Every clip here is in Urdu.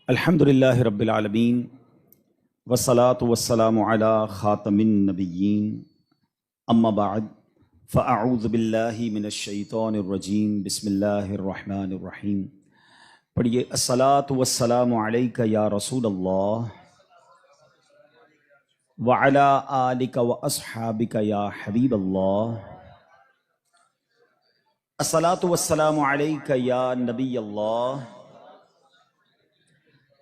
الحمدللہ رب العالمین والصلاة والسلام علی خاتم النبیین اما بعد فاعوذ باللہ من الشیطان الرجیم بسم اللہ الرحمن الرحیم۔ پڑھیے الصلاة والسلام علیک یا رسول اللہ وعلی آلک واصحابک یا حبیب اللہ۔ الصلاة والسلام علیک یا نبی اللہ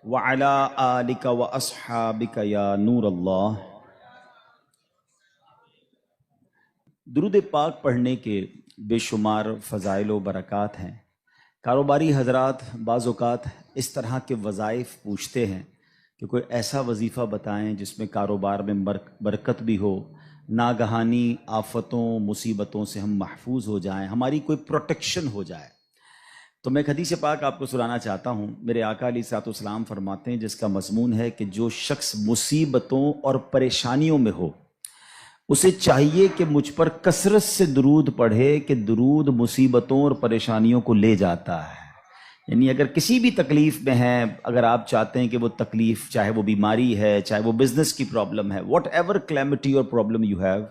وعلی آلک واصحابک یا نور اللہ۔ درود پاک پڑھنے کے بے شمار فضائل و برکات ہیں۔ کاروباری حضرات بعض اوقات اس طرح کے وظائف پوچھتے ہیں کہ کوئی ایسا وظیفہ بتائیں جس میں کاروبار میں برکت بھی ہو، ناگہانی آفتوں مصیبتوں سے ہم محفوظ ہو جائیں، ہماری کوئی پروٹیکشن ہو جائے۔ تو میں ایک حدیث پاک آپ کو سنانا چاہتا ہوں۔ میرے آقا علیہ الصلوۃ والسلام فرماتے ہیں، جس کا مضمون ہے کہ جو شخص مصیبتوں اور پریشانیوں میں ہو اسے چاہیے کہ مجھ پر کثرت سے درود پڑھے کہ درود مصیبتوں اور پریشانیوں کو لے جاتا ہے۔ یعنی اگر کسی بھی تکلیف میں ہیں، اگر آپ چاہتے ہیں کہ وہ تکلیف، چاہے وہ بیماری ہے، چاہے وہ بزنس کی پرابلم ہے، واٹ ایور کلیمٹی اور پرابلم یو ہیو،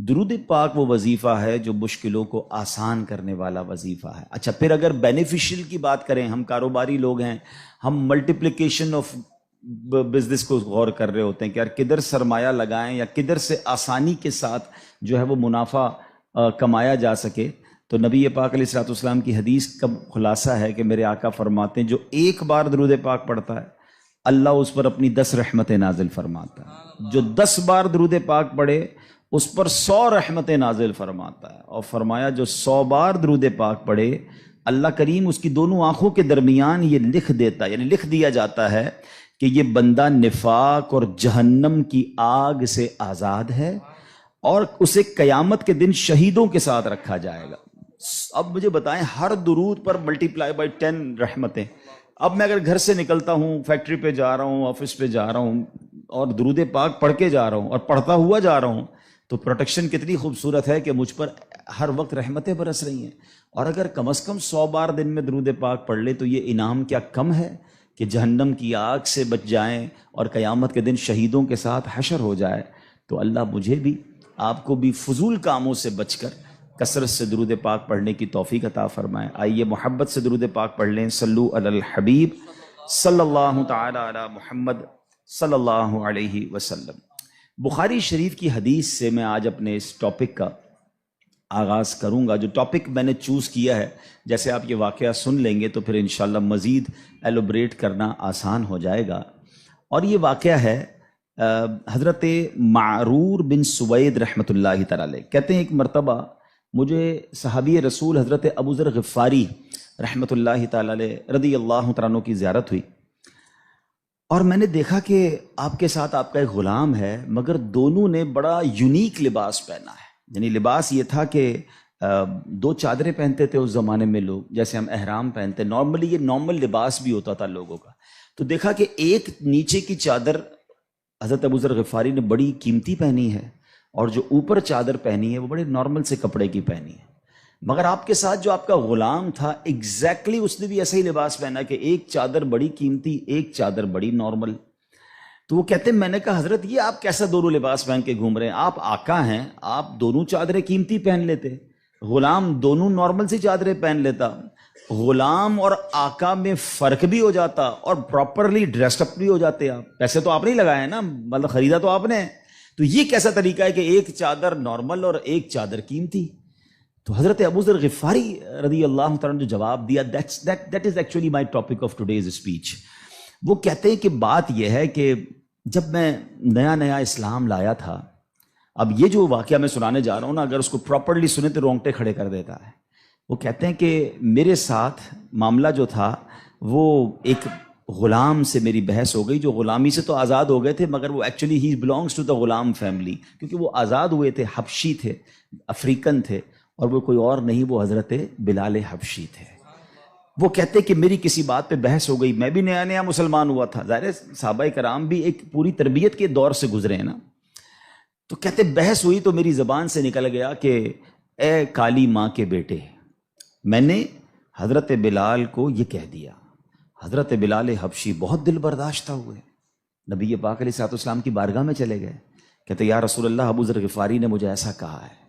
درود پاک وہ وظیفہ ہے جو مشکلوں کو آسان کرنے والا وظیفہ ہے۔ اچھا، پھر اگر بینیفیشل کی بات کریں، ہم کاروباری لوگ ہیں، ہم ملٹیپلیکیشن آف بزنس کو غور کر رہے ہوتے ہیں کہ یار کدھر سرمایہ لگائیں یا کدھر سے آسانی کے ساتھ جو ہے وہ منافع کمایا جا سکے۔ تو نبی پاک علیہ الصلوۃ والسلام کی حدیث کا خلاصہ ہے کہ میرے آقا فرماتے ہیں، جو ایک بار درود پاک پڑھتا ہے اللہ اس پر اپنی 10 رحمتیں نازل فرماتا ہے، جو 10 بار درود پاک پڑھے اس پر 100 رحمتیں نازل فرماتا ہے، اور فرمایا جو 100 بار درود پاک پڑھے اللہ کریم اس کی دونوں آنکھوں کے درمیان یہ لکھ دیتا ہے، یعنی لکھ دیا جاتا ہے کہ یہ بندہ نفاق اور جہنم کی آگ سے آزاد ہے، اور اسے قیامت کے دن شہیدوں کے ساتھ رکھا جائے گا۔ اب مجھے بتائیں، ہر درود پر ملٹیپلائی بائی 10 رحمتیں۔ اب میں اگر گھر سے نکلتا ہوں، فیکٹری پہ جا رہا ہوں، آفس پہ جا رہا ہوں، اور درود پاک پڑھ کے جا رہا ہوں اور پڑھتا ہوا جا رہا ہوں، تو پروٹیکشن کتنی خوبصورت ہے کہ مجھ پر ہر وقت رحمتیں برس رہی ہیں۔ اور اگر کم از کم 100 بار دن میں درود پاک پڑھ لے تو یہ انعام کیا کم ہے کہ جہنم کی آگ سے بچ جائیں اور قیامت کے دن شہیدوں کے ساتھ حشر ہو جائے۔ تو اللہ مجھے بھی آپ کو بھی فضول کاموں سے بچ کر کثرت سے درود پاک پڑھنے کی توفیق عطا فرمائے۔ آئیے محبت سے درود پاک پڑھ لیں۔ صلو علی الحبیب صلی اللہ تعالی علی محمد صلی اللہ علیہ وسلم۔ بخاری شریف کی حدیث سے میں آج اپنے اس ٹاپک کا آغاز کروں گا۔ جو ٹاپک میں نے چوز کیا ہے، جیسے آپ یہ واقعہ سن لیں گے تو پھر انشاءاللہ مزید ایلوبریٹ کرنا آسان ہو جائے گا۔ اور یہ واقعہ ہے حضرت معرور بن سوید رحمۃ اللہ تعالی علیہ۔ کہتے ہیں ایک مرتبہ مجھے صحابی رسول حضرت ابو ذر غفاری رحمۃ اللہ تعالی علیہ رضی اللہ تعالیٰ عنہ کی زیارت ہوئی، اور میں نے دیکھا کہ آپ کے ساتھ آپ کا ایک غلام ہے، مگر دونوں نے بڑا یونیک لباس پہنا ہے۔ یعنی لباس یہ تھا کہ 2 چادریں پہنتے تھے اس زمانے میں لوگ، جیسے ہم احرام پہنتے، نارملی یہ نارمل لباس بھی ہوتا تھا لوگوں کا۔ تو دیکھا کہ ایک نیچے کی چادر حضرت ابو ذر غفاری نے بڑی قیمتی پہنی ہے، اور جو اوپر چادر پہنی ہے وہ بڑے نارمل سے کپڑے کی پہنی ہے۔ مگر آپ کے ساتھ جو آپ کا غلام تھا، ایگزیکٹلی اس نے بھی ایسا ہی لباس پہنا کہ ایک چادر بڑی قیمتی، ایک چادر بڑی نارمل۔ تو وہ کہتے ہیں، میں نے کہا حضرت یہ آپ کیسا دونوں لباس پہن کے گھوم رہے ہیں؟ آپ آقا ہیں، آپ دونوں چادریں قیمتی پہن لیتے، غلام دونوں نارمل سی چادریں پہن لیتا۔ غلام اور آقا میں فرق بھی ہو جاتا اور پراپرلی ڈریسڈ اپ بھی ہو جاتے آپ۔ پیسے تو آپ نہیں لگائے نا، مطلب خریدا تو آپ نے۔ تو یہ کیسا طریقہ ہے کہ ایک چادر نارمل اور ایک چادر قیمتی؟ تو حضرت ابو ذر غفاری رضی اللہ تعالیٰ نے جو جواب دیا، that is actually my topic of today's speech۔ وہ کہتے ہیں کہ بات یہ ہے کہ جب میں نیا نیا اسلام لایا تھا، اب یہ جو واقعہ میں سنانے جا رہا ہوں نا، اگر اس کو پراپرلی سنے تو رونگٹے کھڑے کر دیتا ہے۔ وہ کہتے ہیں کہ میرے ساتھ معاملہ جو تھا، وہ ایک غلام سے میری بحث ہو گئی، جو غلامی سے تو آزاد ہو گئے تھے، مگر وہ actually he belongs to the Ghulam family, کیونکہ وہ آزاد ہوئے تھے، حبشی تھے، افریقن تھے، اور وہ کوئی اور نہیں، وہ حضرت بلال حبشی تھے۔ وہ کہتے کہ میری کسی بات پہ بحث ہو گئی، میں بھی نیا نیا مسلمان ہوا تھا، ظاہر ہے صحابہ کرام بھی ایک پوری تربیت کے دور سے گزرے ہیں نا۔ تو کہتے بحث ہوئی تو میری زبان سے نکل گیا کہ اے کالی ماں کے بیٹے، میں نے حضرت بلال کو یہ کہہ دیا، حضرت بلال حبشی بہت دل برداشتہ ہوئے، نبی پاک علیہ الصلوۃ والسلام کی بارگاہ میں چلے گئے، کہتے یا رسول اللہ ابو ذر غفاری نے مجھے ایسا کہا ہے۔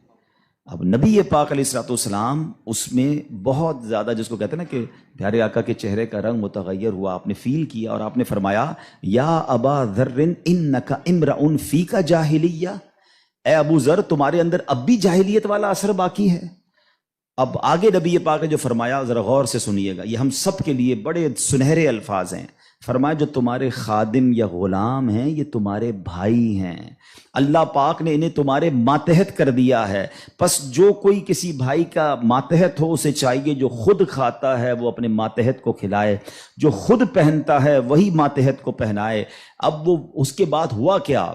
اب نبی پاک علیہ الصلوۃ والسلام اس میں بہت زیادہ، جس کو کہتے ہیں نا کہ پیارے آقا کے چہرے کا رنگ متغیر ہوا، آپ نے فیل کیا اور آپ نے فرمایا یا ابا ذر انک امرؤ فیک جاہلیہ، اے ابو ذر تمہارے اندر اب بھی جاہلیت والا اثر باقی ہے۔ اب آگے نبی پاک نے جو فرمایا ذرا غور سے سنیے گا، یہ ہم سب کے لیے بڑے سنہرے الفاظ ہیں۔ فرمایا جو تمہارے خادم یا غلام ہیں یہ تمہارے بھائی ہیں، اللہ پاک نے انہیں تمہارے ماتحت کر دیا ہے، پس جو کوئی کسی بھائی کا ماتحت ہو اسے چاہیے جو خود کھاتا ہے وہ اپنے ماتحت کو کھلائے، جو خود پہنتا ہے وہی ماتحت کو پہنائے۔ اب وہ اس کے بعد ہوا کیا؟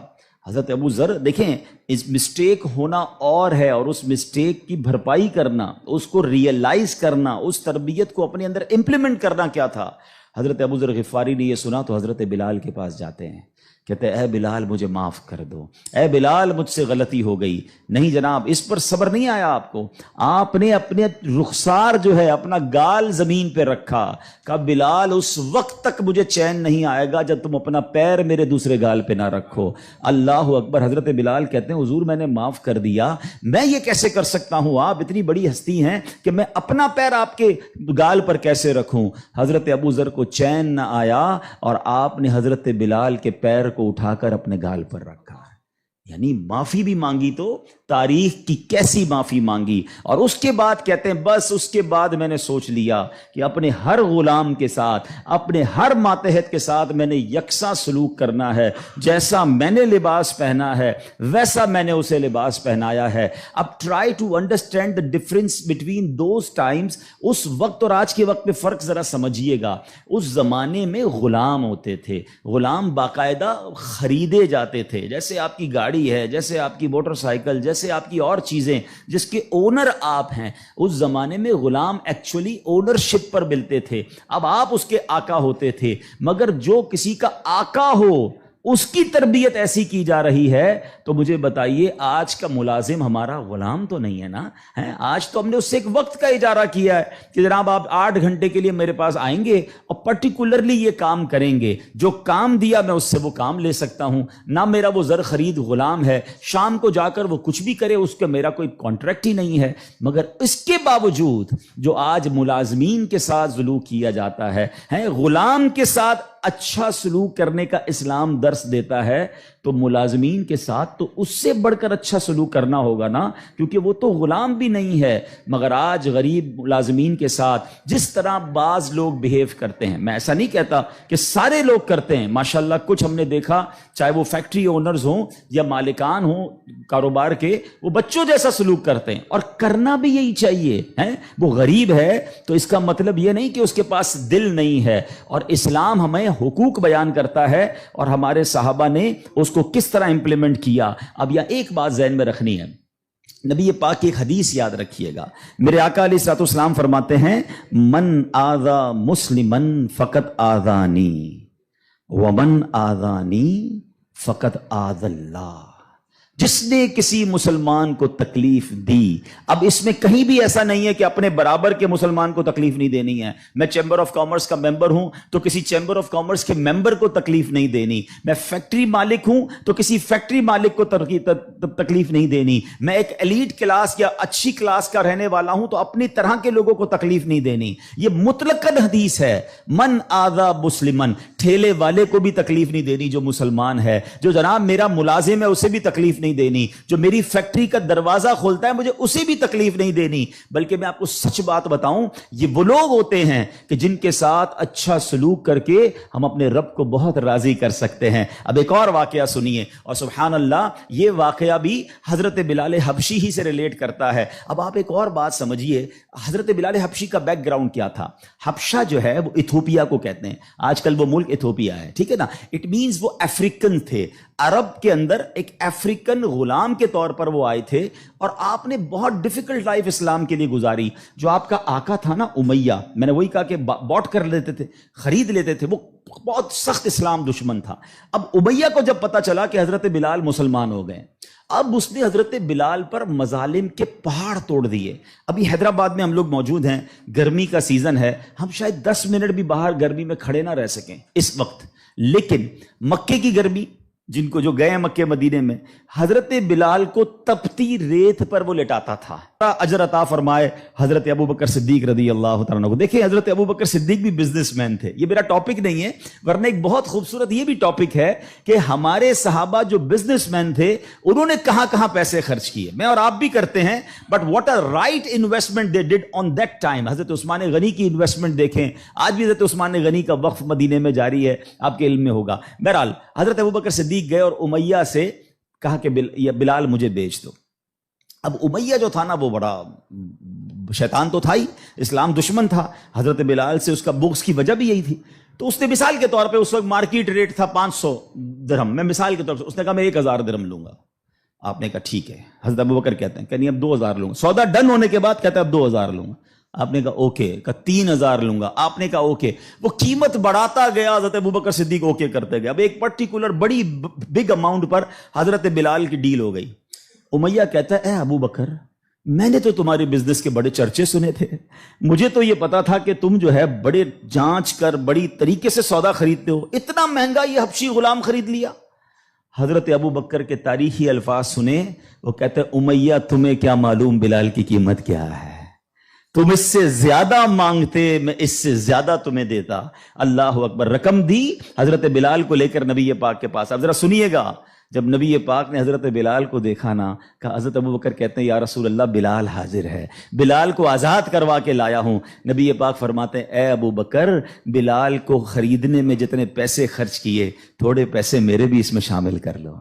حضرت ابو ذر دیکھیں، اس مسٹیک ہونا اور ہے، اور اس مسٹیک کی بھرپائی کرنا، اس کو ریئلائز کرنا، اس تربیت کو اپنے اندر امپلیمنٹ کرنا کیا تھا۔ حضرت ابو ذر غفاری نے یہ سنا تو حضرت بلال کے پاس جاتے ہیں، کہتے ہیں اے بلال مجھے معاف کر دو، اے بلال مجھ سے غلطی ہو گئی۔ نہیں جناب، اس پر صبر نہیں آیا آپ کو، آپ نے اپنے رخسار جو ہے اپنا گال زمین پہ رکھا، کہا بلال اس وقت تک مجھے چین نہیں آئے گا جب تم اپنا پیر میرے دوسرے گال پہ نہ رکھو۔ اللہ اکبر۔ حضرت بلال کہتے ہیں حضور میں نے معاف کر دیا، میں یہ کیسے کر سکتا ہوں، آپ اتنی بڑی ہستی ہیں کہ میں اپنا پیر آپ کے گال پر کیسے رکھوں۔ حضرت ابو ذر کو چین نہ آیا اور آپ نے حضرت بلال کے پیر کو اٹھا کر اپنے گال پر رکھا، یعنی معافی بھی مانگی تو تاریخ کی کیسی معافی مانگی۔ اور اس کے بعد کہتے ہیں بس اس کے بعد میں نے سوچ لیا کہ اپنے ہر غلام کے ساتھ، اپنے ہر ماتحت کے ساتھ میں نے یکساں سلوک کرنا ہے، جیسا میں نے لباس پہنا ہے ویسا میں نے اسے لباس پہنایا ہے۔ اب try to understand the difference between those times, اس وقت اور آج کے وقت میں فرق ذرا سمجھیے گا۔ اس زمانے میں غلام ہوتے تھے، غلام باقاعدہ خریدے جاتے تھے، جیسے آپ کی گاڑی ہے، جیسے آپ کی موٹر سائیکل، جیسے آپ کی اور چیزیں جس کے اونر آپ ہیں۔ اس زمانے میں غلام ایکچولی اونرشپ پر ملتے تھے، اب آپ اس کے آقا ہوتے تھے، مگر جو کسی کا آقا ہو اس کی تربیت ایسی کی جا رہی ہے تو مجھے بتائیے آج کا ملازم ہمارا غلام تو نہیں ہے نا؟ آج تو ہم نے اس سے ایک وقت کا اجارہ کیا ہے کہ جناب آپ 8 گھنٹے کے لیے میرے پاس آئیں گے اور پرٹیکولرلی یہ کام کریں گے، جو کام دیا میں اس سے وہ کام لے سکتا ہوں، نہ میرا وہ زر خرید غلام ہے، شام کو جا کر وہ کچھ بھی کرے اس کا میرا کوئی کانٹریکٹ ہی نہیں ہے۔ مگر اس کے باوجود جو آج ملازمین کے ساتھ سلوک کیا جاتا ہے، غلام کے ساتھ اچھا سلوک کرنے کا اسلام درس دیتا ہے، تو ملازمین کے ساتھ تو اس سے بڑھ کر اچھا سلوک کرنا ہوگا نا، کیونکہ وہ تو غلام بھی نہیں ہے۔ مگر آج غریب ملازمین کے ساتھ جس طرح بعض لوگ بیہیو کرتے ہیں، میں ایسا نہیں کہتا کہ سارے لوگ کرتے ہیں، ماشاءاللہ کچھ ہم نے دیکھا، چاہے وہ فیکٹری اونرز ہوں یا مالکان ہوں کاروبار کے، وہ بچوں جیسا سلوک کرتے ہیں، اور کرنا بھی یہی چاہیے۔ وہ غریب ہے تو اس کا مطلب یہ نہیں کہ اس کے پاس دل نہیں ہے، اور اسلام ہمیں حقوق بیان کرتا ہے اور ہمارے صحابہ نے اس کو کس طرح امپلیمنٹ کیا۔ اب یہ ایک بات ذہن میں رکھنی ہے، نبی پاک کی ایک حدیث یاد رکھیے گا، میرے آقا علیہ الصلوۃ والسلام فرماتے ہیں من آذا مسلمن فقط آذانی ومن آذانی فقط آذ اللہ، جس نے کسی مسلمان کو تکلیف دی۔ اب اس میں کہیں بھی ایسا نہیں ہے کہ اپنے برابر کے مسلمان کو تکلیف نہیں دینی ہے، میں چیمبر آف کامرس کا ممبر ہوں تو کسی چیمبر آف کامرس کے ممبر کو تکلیف نہیں دینی، میں فیکٹری مالک ہوں تو کسی فیکٹری مالک کو تکلیف نہیں دینی، میں ایک ایلیٹ کلاس یا اچھی کلاس کا رہنے والا ہوں تو اپنی طرح کے لوگوں کو تکلیف نہیں دینی۔ یہ مطلقاً حدیث ہے، من آذا مسلمن، ٹھیلے والے کو بھی تکلیف نہیں دینی جو مسلمان ہے، جو جناب میرا ملازم ہے اسے بھی تکلیف نہیں دینی، جو میری فیکٹری کا دروازہ کھولتا ہے مجھے اسے بھی تکلیف نہیں دینی۔ بلکہ میں آپ کو سچ بات بتاؤں، یہ وہ لوگ ہوتے ہیں کہ جن کے ساتھ اچھا سلوک کر کے ہم اپنے رب کو بہت راضی کر سکتے ہیں۔ اب ایک اور واقعہ سنیے، اور سبحان اللہ یہ واقعہ بھی حضرت بلال حبشی ہی سے ریلیٹ کرتا ہے۔ اب آپ ایک اور بات سمجھیے، حضرت بلال حبشی کا بیک گراؤنڈ کیا تھا؟ حبشہ جو ہے وہ ایتھوپیا کو کہتے ہیں، آج کل وہ ملک ایتھوپیا ہے، ٹھیک ہے نا؟ اٹ مینز وہ افریقن تھے، عرب کے اندر ایک افریقن غلام کے طور پر وہ آئے تھے، اور آپ نے بہت ڈیفیکلٹ لائف اسلام کے لیے گزاری۔ جو آپ کا آقا تھا نا امیہ، میں نے وہی کہا کہ باٹ کر لیتے تھے، خرید لیتے تھے، وہ بہت سخت اسلام دشمن تھا۔ اب امیہ کو جب پتا چلا کہ حضرت بلال مسلمان ہو گئے، اب اس نے حضرت بلال پر مظالم کے پہاڑ توڑ دیے. ابھی حیدرآباد میں ہم لوگ موجود ہیں, گرمی کا سیزن ہے, ہم شاید 10 منٹ بھی باہر گرمی میں کھڑے نہ رہ سکیں اس وقت, لیکن مکے کی گرمی, جن کو جو گئے مکے مدینے میں, حضرت بلال کو تپتی ریت پر وہ لٹاتا تھا. اجر عطا فرمائے حضرت ابو بکر صدیق رضی اللہ تعالیٰ عنہ کو. دیکھیں حضرت ابو بکر صدیق بھی بزنس مین تھے, یہ میرا ٹاپک نہیں ہے, ورنہ ایک بہت خوبصورت یہ بھی ٹاپک ہے کہ ہمارے صحابہ جو بزنس مین تھے انہوں نے کہاں کہاں پیسے خرچ کیے. میں اور آپ بھی کرتے ہیں, but what a right investment they did on that time. حضرت عثمان غنی کی انویسٹمنٹ دیکھیں, آج بھی حضرت عثمان غنی کا وقف مدینے میں جاری ہے, آپ کے علم میں ہوگا. بہرحال حضرت ابو بکر صدیق گئے اور امیہ سے کہا کہ بلال مجھے بیچ دو. اب امیہ جو تھا نا وہ بڑا شیطان تو تھا ہی, اسلام دشمن تھا. حضرت بلال سے اس کا بغض کی وجہ بھی یہی تھی. تو اس نے مثال کے طور پہ, اس وقت مارکیٹ ریٹ تھا 500 درہم, میں مثال کے طور پر اس نے کہا میں 1000 درہم لوں گا. آپ نے کہا ٹھیک ہے. حضرت ابوبکر کہتے ہیں کہ نہیں اب 2000 لوں گا. سودا ڈن ہونے کے بعد کہتا ہے اب 2000 لوں گا. آپ نے کہا اوکے. کہا 3000 لوں گا. آپ نے کہا اوکے. وہ قیمت بڑھاتا گیا, حضرت ابوبکر صدیق اوکے کرتے گئے. اب ایک پرٹیکولر بڑی بگ اماؤنٹ پر حضرت بلال کی ڈیل ہو گئی. امیہ کہتا ہے اے ابو بکر, میں نے تو تمہارے بزنس کے بڑے چرچے سنے تھے, مجھے تو یہ پتا تھا کہ تم جو ہے بڑے جانچ کر بڑی طریقے سے سودا خریدتے ہو, اتنا مہنگا یہ حبشی غلام خرید لیا. حضرت ابو بکر کے تاریخی الفاظ سنے, وہ کہتے ہیں امیہ تمہیں کیا معلوم بلال کی قیمت کیا ہے, تم اس سے زیادہ مانگتے میں اس سے زیادہ تمہیں دیتا. اللہ اکبر. رقم دی حضرت بلال کو لے کر نبی پاک کے پاس. اب ذرا سنیے گا, جب نبی پاک نے حضرت بلال کو دیکھا نا, کہا حضرت ابو بکر کہتے ہیں یا رسول اللہ بلال حاضر ہے, بلال کو آزاد کروا کے لایا ہوں. نبی پاک فرماتے ہیں اے ابو بکر, بلال کو خریدنے میں جتنے پیسے خرچ کیے تھوڑے پیسے میرے بھی اس میں شامل کر لو.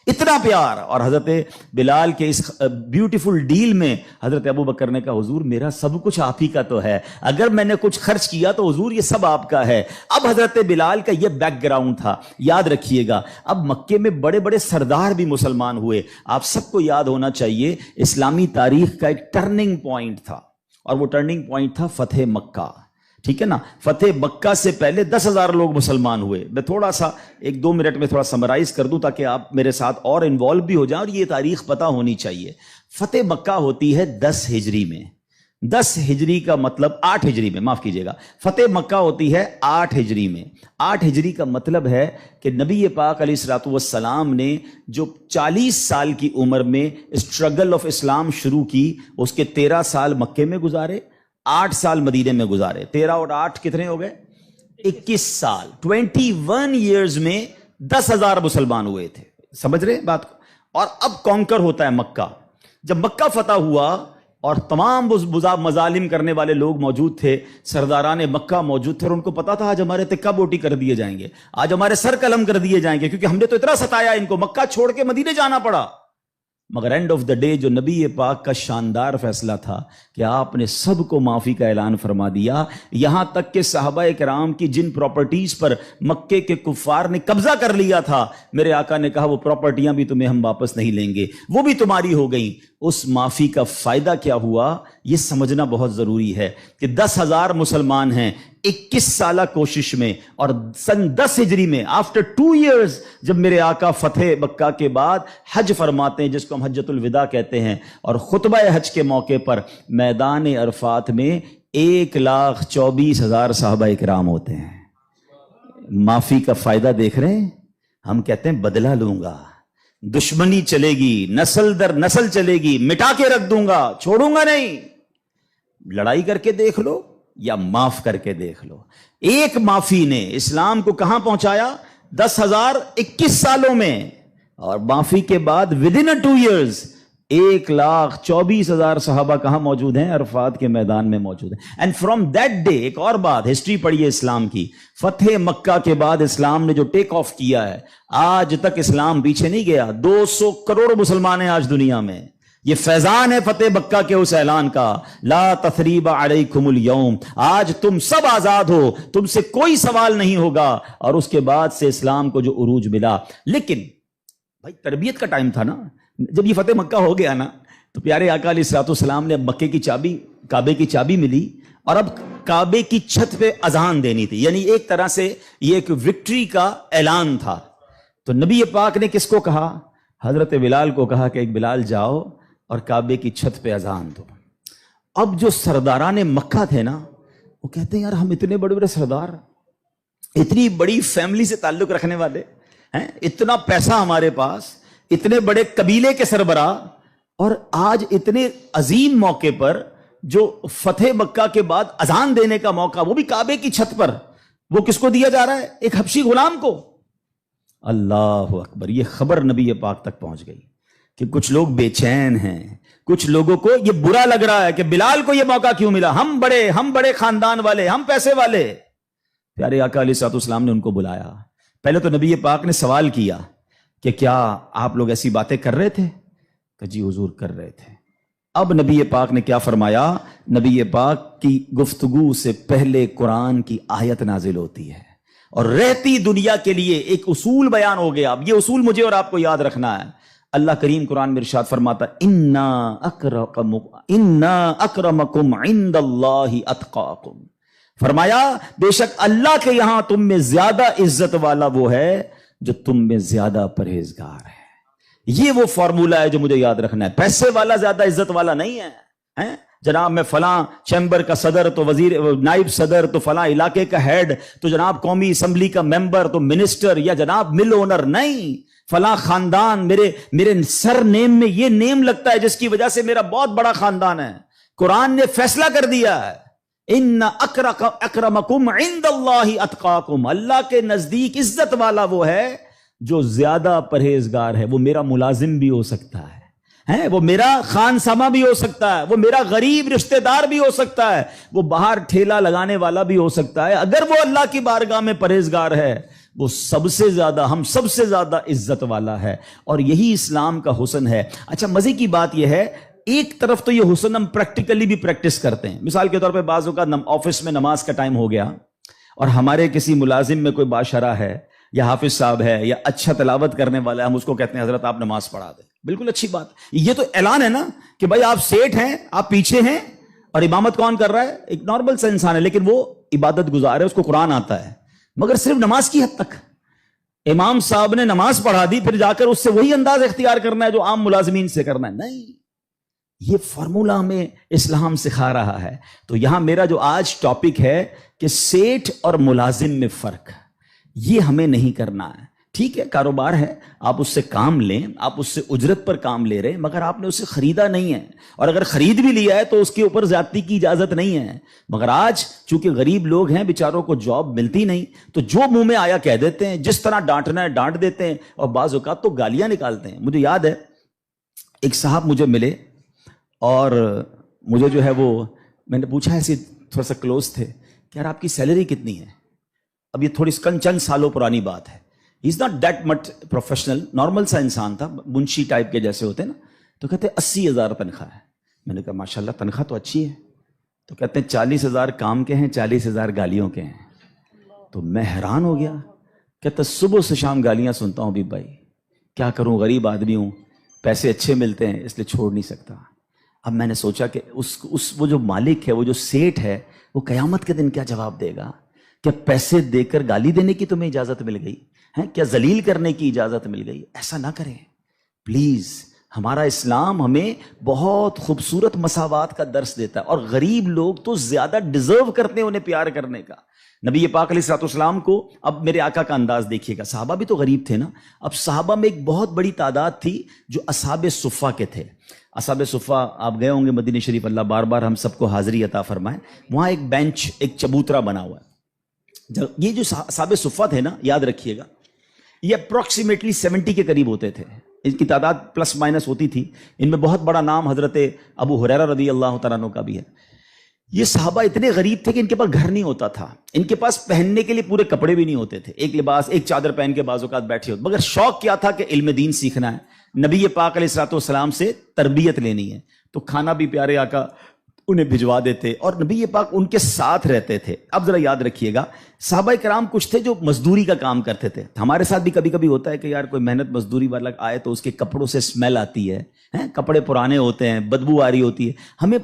اتنا پیار. اور حضرت بلال کے اس بیوٹیفل ڈیل میں حضرت ابو بکر نے کہا حضور میرا سب کچھ آپ ہی کا تو ہے, اگر میں نے کچھ خرچ کیا تو حضور یہ سب آپ کا ہے. اب حضرت بلال کا یہ بیک گراؤنڈ تھا, یاد رکھیے گا. اب مکے میں بڑے بڑے سردار بھی مسلمان ہوئے. آپ سب کو یاد ہونا چاہیے اسلامی تاریخ کا ایک ٹرننگ پوائنٹ تھا, اور وہ ٹرننگ پوائنٹ تھا فتح مکہ. ٹھیک ہے نا, فتح مکہ سے پہلے 10,000 لوگ مسلمان ہوئے. میں تھوڑا سا 1-2 منٹ میں تھوڑا سمرائز کر دوں تاکہ آپ میرے ساتھ اور انوالو بھی ہو جائیں, اور یہ تاریخ پتہ ہونی چاہیے. فتح مکہ ہوتی ہے 10 ہجری میں. 10 ہجری کا مطلب 8 ہجری میں, معاف کیجیے گا, فتح مکہ ہوتی ہے 8 ہجری میں. 8 ہجری کا مطلب ہے کہ نبی پاک علیہ الصلوۃ والسلام نے جو 40 سال کی عمر میں اسٹرگل آف اسلام شروع کی, اس کے 13 سال مکے میں گزارے, 8 سال مدینے میں گزارے. 13 اور 8 کتنے ہو گئے, 21 سال. 21 ایئرز میں 10,000 مسلمان ہوئے تھے. سمجھ رہے بات کو. اور اب کانکر ہوتا ہے مکہ. جب مکہ فتح ہوا اور تمام مظالم کرنے والے لوگ موجود تھے, سرداران مکہ موجود تھے, اور ان کو پتا تھا آج ہمارے تکہ بوٹی کر دیے جائیں گے, آج ہمارے سر قلم کر دیے جائیں گے, کیونکہ ہم نے تو اتنا ستایا ان کو, مکہ چھوڑ کے مدینے جانا پڑا. مگر اینڈ آف دا ڈے جو نبی پاک کا شاندار فیصلہ تھا کہ آپ نے سب کو معافی کا اعلان فرما دیا. یہاں تک کہ صحابہ کرام کی جن پراپرٹیز پر مکے کے کفار نے قبضہ کر لیا تھا, میرے آقا نے کہا وہ پراپرٹیاں بھی تمہیں ہم واپس نہیں لیں گے, وہ بھی تمہاری ہو گئیں. اس معافی کا فائدہ کیا ہوا یہ سمجھنا بہت ضروری ہے کہ 10,000 مسلمان ہیں 21 سالہ کوشش میں, اور سن 10 ہجری میں آفٹر 2 ایئرز جب میرے آقا فتح مکہ کے بعد حج فرماتے ہیں, جس کو ہم حجۃ الوداع کہتے ہیں, اور خطبہ حج کے موقع پر میدان عرفات میں 1,24,000 صحابہ کرام ہوتے ہیں. معافی کا فائدہ دیکھ رہے ہیں. ہم کہتے ہیں بدلہ لوں گا, دشمنی چلے گی, نسل در نسل چلے گی, مٹا کے رکھ دوں گا, چھوڑوں گا نہیں. لڑائی کر کے دیکھ لو یا معاف کر کے دیکھ لو. ایک معافی نے اسلام کو کہاں پہنچایا, 10,021 سالوں میں, اور معافی کے بعد ودن 2 ایئرز 1,24,000 صحابہ کہاں موجود ہیں, عرفات کے میدان میں موجود ہیں. اینڈ فرام دیٹ ڈے, ایک اور بات, ہسٹری پڑھیے اسلام کی, فتح مکہ کے بعد اسلام نے جو ٹیک آف کیا ہے, آج تک اسلام پیچھے نہیں گیا. 200 کروڑ مسلمان ہیں آج دنیا میں. یہ فیضان ہے فتح مکہ کے اس اعلان کا, لا تثریب علیکم اليوم, آج تم سب آزاد ہو, تم سے کوئی سوال نہیں ہوگا. اور اس کے بعد سے اسلام کو جو عروج ملا. لیکن بھائی تربیت کا ٹائم تھا نا, جب یہ فتح مکہ ہو گیا نا, تو پیارے آقا علیہ الصلوۃ والسلام نے مکے کی چابی, کعبے کی چابی ملی, اور اب کعبے کی چھت پہ اذان دینی تھی. یعنی ایک طرح سے یہ ایک وکٹری کا اعلان تھا. تو نبی پاک نے کس کو کہا, حضرت بلال کو کہا کہ ایک بلال جاؤ اور کعبے کی چھت پہ اذان دو۔ اب جو سرداران مکہ تھے نا، وہ کہتے ہیں یار ہم اتنے بڑے بڑے سردار، اتنی بڑی فیملی سے تعلق رکھنے والے ہیں، اتنا پیسہ ہمارے پاس، اتنے بڑے قبیلے کے سربراہ، اور آج اتنے عظیم موقع پر جو فتح مکہ کے بعد اذان دینے کا موقع، وہ بھی کعبے کی چھت پر، وہ کس کو دیا جا رہا ہے؟ ایک حبشی غلام کو۔ اللہ اکبر! یہ خبر نبی پاک تک پہنچ گئی کہ کچھ لوگ بے چین ہیں، کچھ لوگوں کو یہ برا لگ رہا ہے کہ بلال کو یہ موقع کیوں ملا، ہم بڑے خاندان والے، ہم پیسے والے۔ پیارے آقا علیہ الصلوۃ والسلام نے ان کو بلایا۔ پہلے تو نبی پاک نے سوال کیا کہ کیا آپ لوگ ایسی باتیں کر رہے تھے؟ کہ جی حضور کر رہے تھے۔ اب نبی پاک نے کیا فرمایا؟ نبی پاک کی گفتگو سے پہلے قرآن کی آیت نازل ہوتی ہے اور رہتی دنیا کے لیے ایک اصول بیان ہو گیا۔ اب یہ اصول مجھے اور آپ کو یاد رکھنا ہے۔ اللہ کریم قرآن میں ارشاد فرماتا ہے انا اکرمکم عند اللہ اتقاکم، فرمایا بے شک اللہ کے یہاں تم میں زیادہ عزت والا وہ ہے جو تم میں زیادہ پرہیزگار ہے۔ یہ وہ فارمولہ ہے جو مجھے یاد رکھنا ہے۔ پیسے والا زیادہ عزت والا نہیں ہے، جناب میں فلاں چیمبر کا صدر تو وزیر نائب صدر تو فلاں علاقے کا ہیڈ تو جناب قومی اسمبلی کا ممبر تو منسٹر یا جناب مل اونر، نہیں، فلاں خاندان میرے سر نیم میں یہ نیم لگتا ہے جس کی وجہ سے میرا بہت بڑا خاندان ہے۔ قرآن نے فیصلہ کر دیا ہے ان اکرمکم عند اللہ اتقاکم، اللہ کے نزدیک عزت والا وہ ہے جو زیادہ پرہیزگار ہے۔ وہ میرا ملازم بھی ہو سکتا ہے، وہ میرا خان سما بھی ہو سکتا ہے، وہ میرا غریب رشتہ دار بھی ہو سکتا ہے، وہ باہر ٹھیلا لگانے والا بھی ہو سکتا ہے، اگر وہ اللہ کی بارگاہ میں پرہیزگار ہے وہ سب سے زیادہ، ہم سب سے زیادہ عزت والا ہے۔ اور یہی اسلام کا حسن ہے۔ اچھا مزے کی بات یہ ہے، ایک طرف تو یہ حسن ہم پریکٹیکلی بھی پریکٹس کرتے ہیں۔ مثال کے طور پہ بعض اوقات آفس میں نماز کا ٹائم ہو گیا اور ہمارے کسی ملازم میں کوئی باشرہ ہے یا حافظ صاحب ہے یا اچھا تلاوت کرنے والا ہے، ہم اس کو کہتے ہیں حضرت آپ نماز پڑھا دیں۔ بالکل اچھی بات، یہ تو اعلان ہے نا کہ بھائی آپ سیٹ ہیں، آپ پیچھے ہیں، اور امامت کون کر رہا ہے؟ ایک نارمل سا انسان ہے، لیکن وہ عبادت گزار ہے، اس کو قرآن آتا ہے، مگر صرف نماز کی حد تک۔ امام صاحب نے نماز پڑھا دی، پھر جا کر اس سے وہی انداز اختیار کرنا ہے جو عام ملازمین سے کرنا ہے، نہیں، یہ فارمولہ ہمیں اسلام سکھا رہا ہے۔ تو یہاں میرا جو آج ٹاپک ہے کہ سیٹ اور ملازم میں فرق، یہ ہمیں نہیں کرنا ہے۔ ٹھیک ہے، کاروبار ہے، آپ اس سے کام لیں، آپ اس سے اجرت پر کام لے رہے ہیں، مگر آپ نے اسے خریدا نہیں ہے، اور اگر خرید بھی لیا ہے تو اس کے اوپر زیادتی کی اجازت نہیں ہے۔ مگر آج چونکہ غریب لوگ ہیں، بیچاروں کو جاب ملتی نہیں، تو جو منہ میں آیا کہہ دیتے ہیں، جس طرح ڈانٹنا ہے ڈانٹ دیتے ہیں، اور بعض اوقات تو گالیاں نکالتے ہیں۔ مجھے یاد ہے ایک صاحب مجھے ملے اور مجھے جو ہے وہ میں نے پوچھا، ایسے تھوڑا سا کلوز تھے کہ یار آپ کی سیلری کتنی ہے؟ اب یہ تھوڑی چند سالوں پرانی بات ہے۔ He's not that much professional، normal سا انسان تھا، منشی ٹائپ کے جیسے ہوتے ہیں نا۔ تو کہتے 80,000 تنخواہ ہے۔ میں نے کہا ماشاءاللہ تنخواہ تو اچھی ہے۔ تو کہتے ہیں 40,000 کام کے ہیں، 40,000 گالیوں کے ہیں۔ تو میں حیران ہو گیا، کہتا صبح سے شام گالیاں سنتا ہوں بھی بھائی، کیا کروں، غریب آدمی ہوں، پیسے اچھے ملتے ہیں اس لیے چھوڑ نہیں سکتا۔ اب میں نے سوچا کہ وہ جو مالک ہے، وہ جو سیٹ ہے، وہ قیامت کے دن کیا جواب دے گا؟ کیا پیسے دے کر گالی دینے کی تمہیں اجازت مل گئی ہے؟ کیا ذلیل کرنے کی اجازت مل گئی؟ ایسا نہ کریں پلیز۔ ہمارا اسلام ہمیں بہت خوبصورت مساوات کا درس دیتا ہے، اور غریب لوگ تو زیادہ ڈیزرو کرتے ہیں انہیں پیار کرنے کا۔ نبی پاک علیہ الصلوۃ والسلام کو، اب میرے آقا کا انداز دیکھیے گا، صحابہ بھی تو غریب تھے نا۔ اب صحابہ میں ایک بہت بڑی تعداد تھی جو اصحاب صفہ کے تھے۔ اصحاب صفہ آپ گئے ہوں گے مدینہ شریف، اللہ بار بار ہم سب کو حاضری عطا فرمائے۔ وہاں ایک بینچ، ایک چبوترا بنا ہوا ہے۔ یہ جو اصحاب صفہ تھے نا، یاد رکھیے گا، یہ اپروکسیمیٹلی 70 کے قریب ہوتے تھے، ان کی تعداد پلس مائنس ہوتی تھی۔ ان میں بہت بڑا نام حضرت ابو ہریرہ رضی اللہ تعالیٰ عنہ کا بھی ہے۔ یہ صحابہ اتنے غریب تھے کہ ان کے پاس گھر نہیں ہوتا تھا، ان کے پاس پہننے کے لیے پورے کپڑے بھی نہیں ہوتے تھے، ایک لباس، ایک چادر پہن کے بعض اوقات بیٹھے ہوتے، مگر شوق کیا تھا کہ علم دین سیکھنا ہے، نبی پاک علیہ الصلوۃ والسلام سے تربیت لینی ہے۔ تو کھانا بھی پیارے آقا انہیں بھجوا دیتے، اور نبی پاک ان کے ساتھ رہتے تھے۔ اب ذرا یاد رکھیے گا، صحابہ کرام کچھ تھے جو مزدوری کا کام کرتے تھے۔ ہمارے ساتھ بھی کبھی کبھی ہوتا ہے کہ یار کوئی محنت مزدوری والا آئے تو اس کے کپڑوں سے اسمیل آتی ہے، کپڑے پرانے ہوتے ہیں، بدبو آ رہی ہوتی ہے،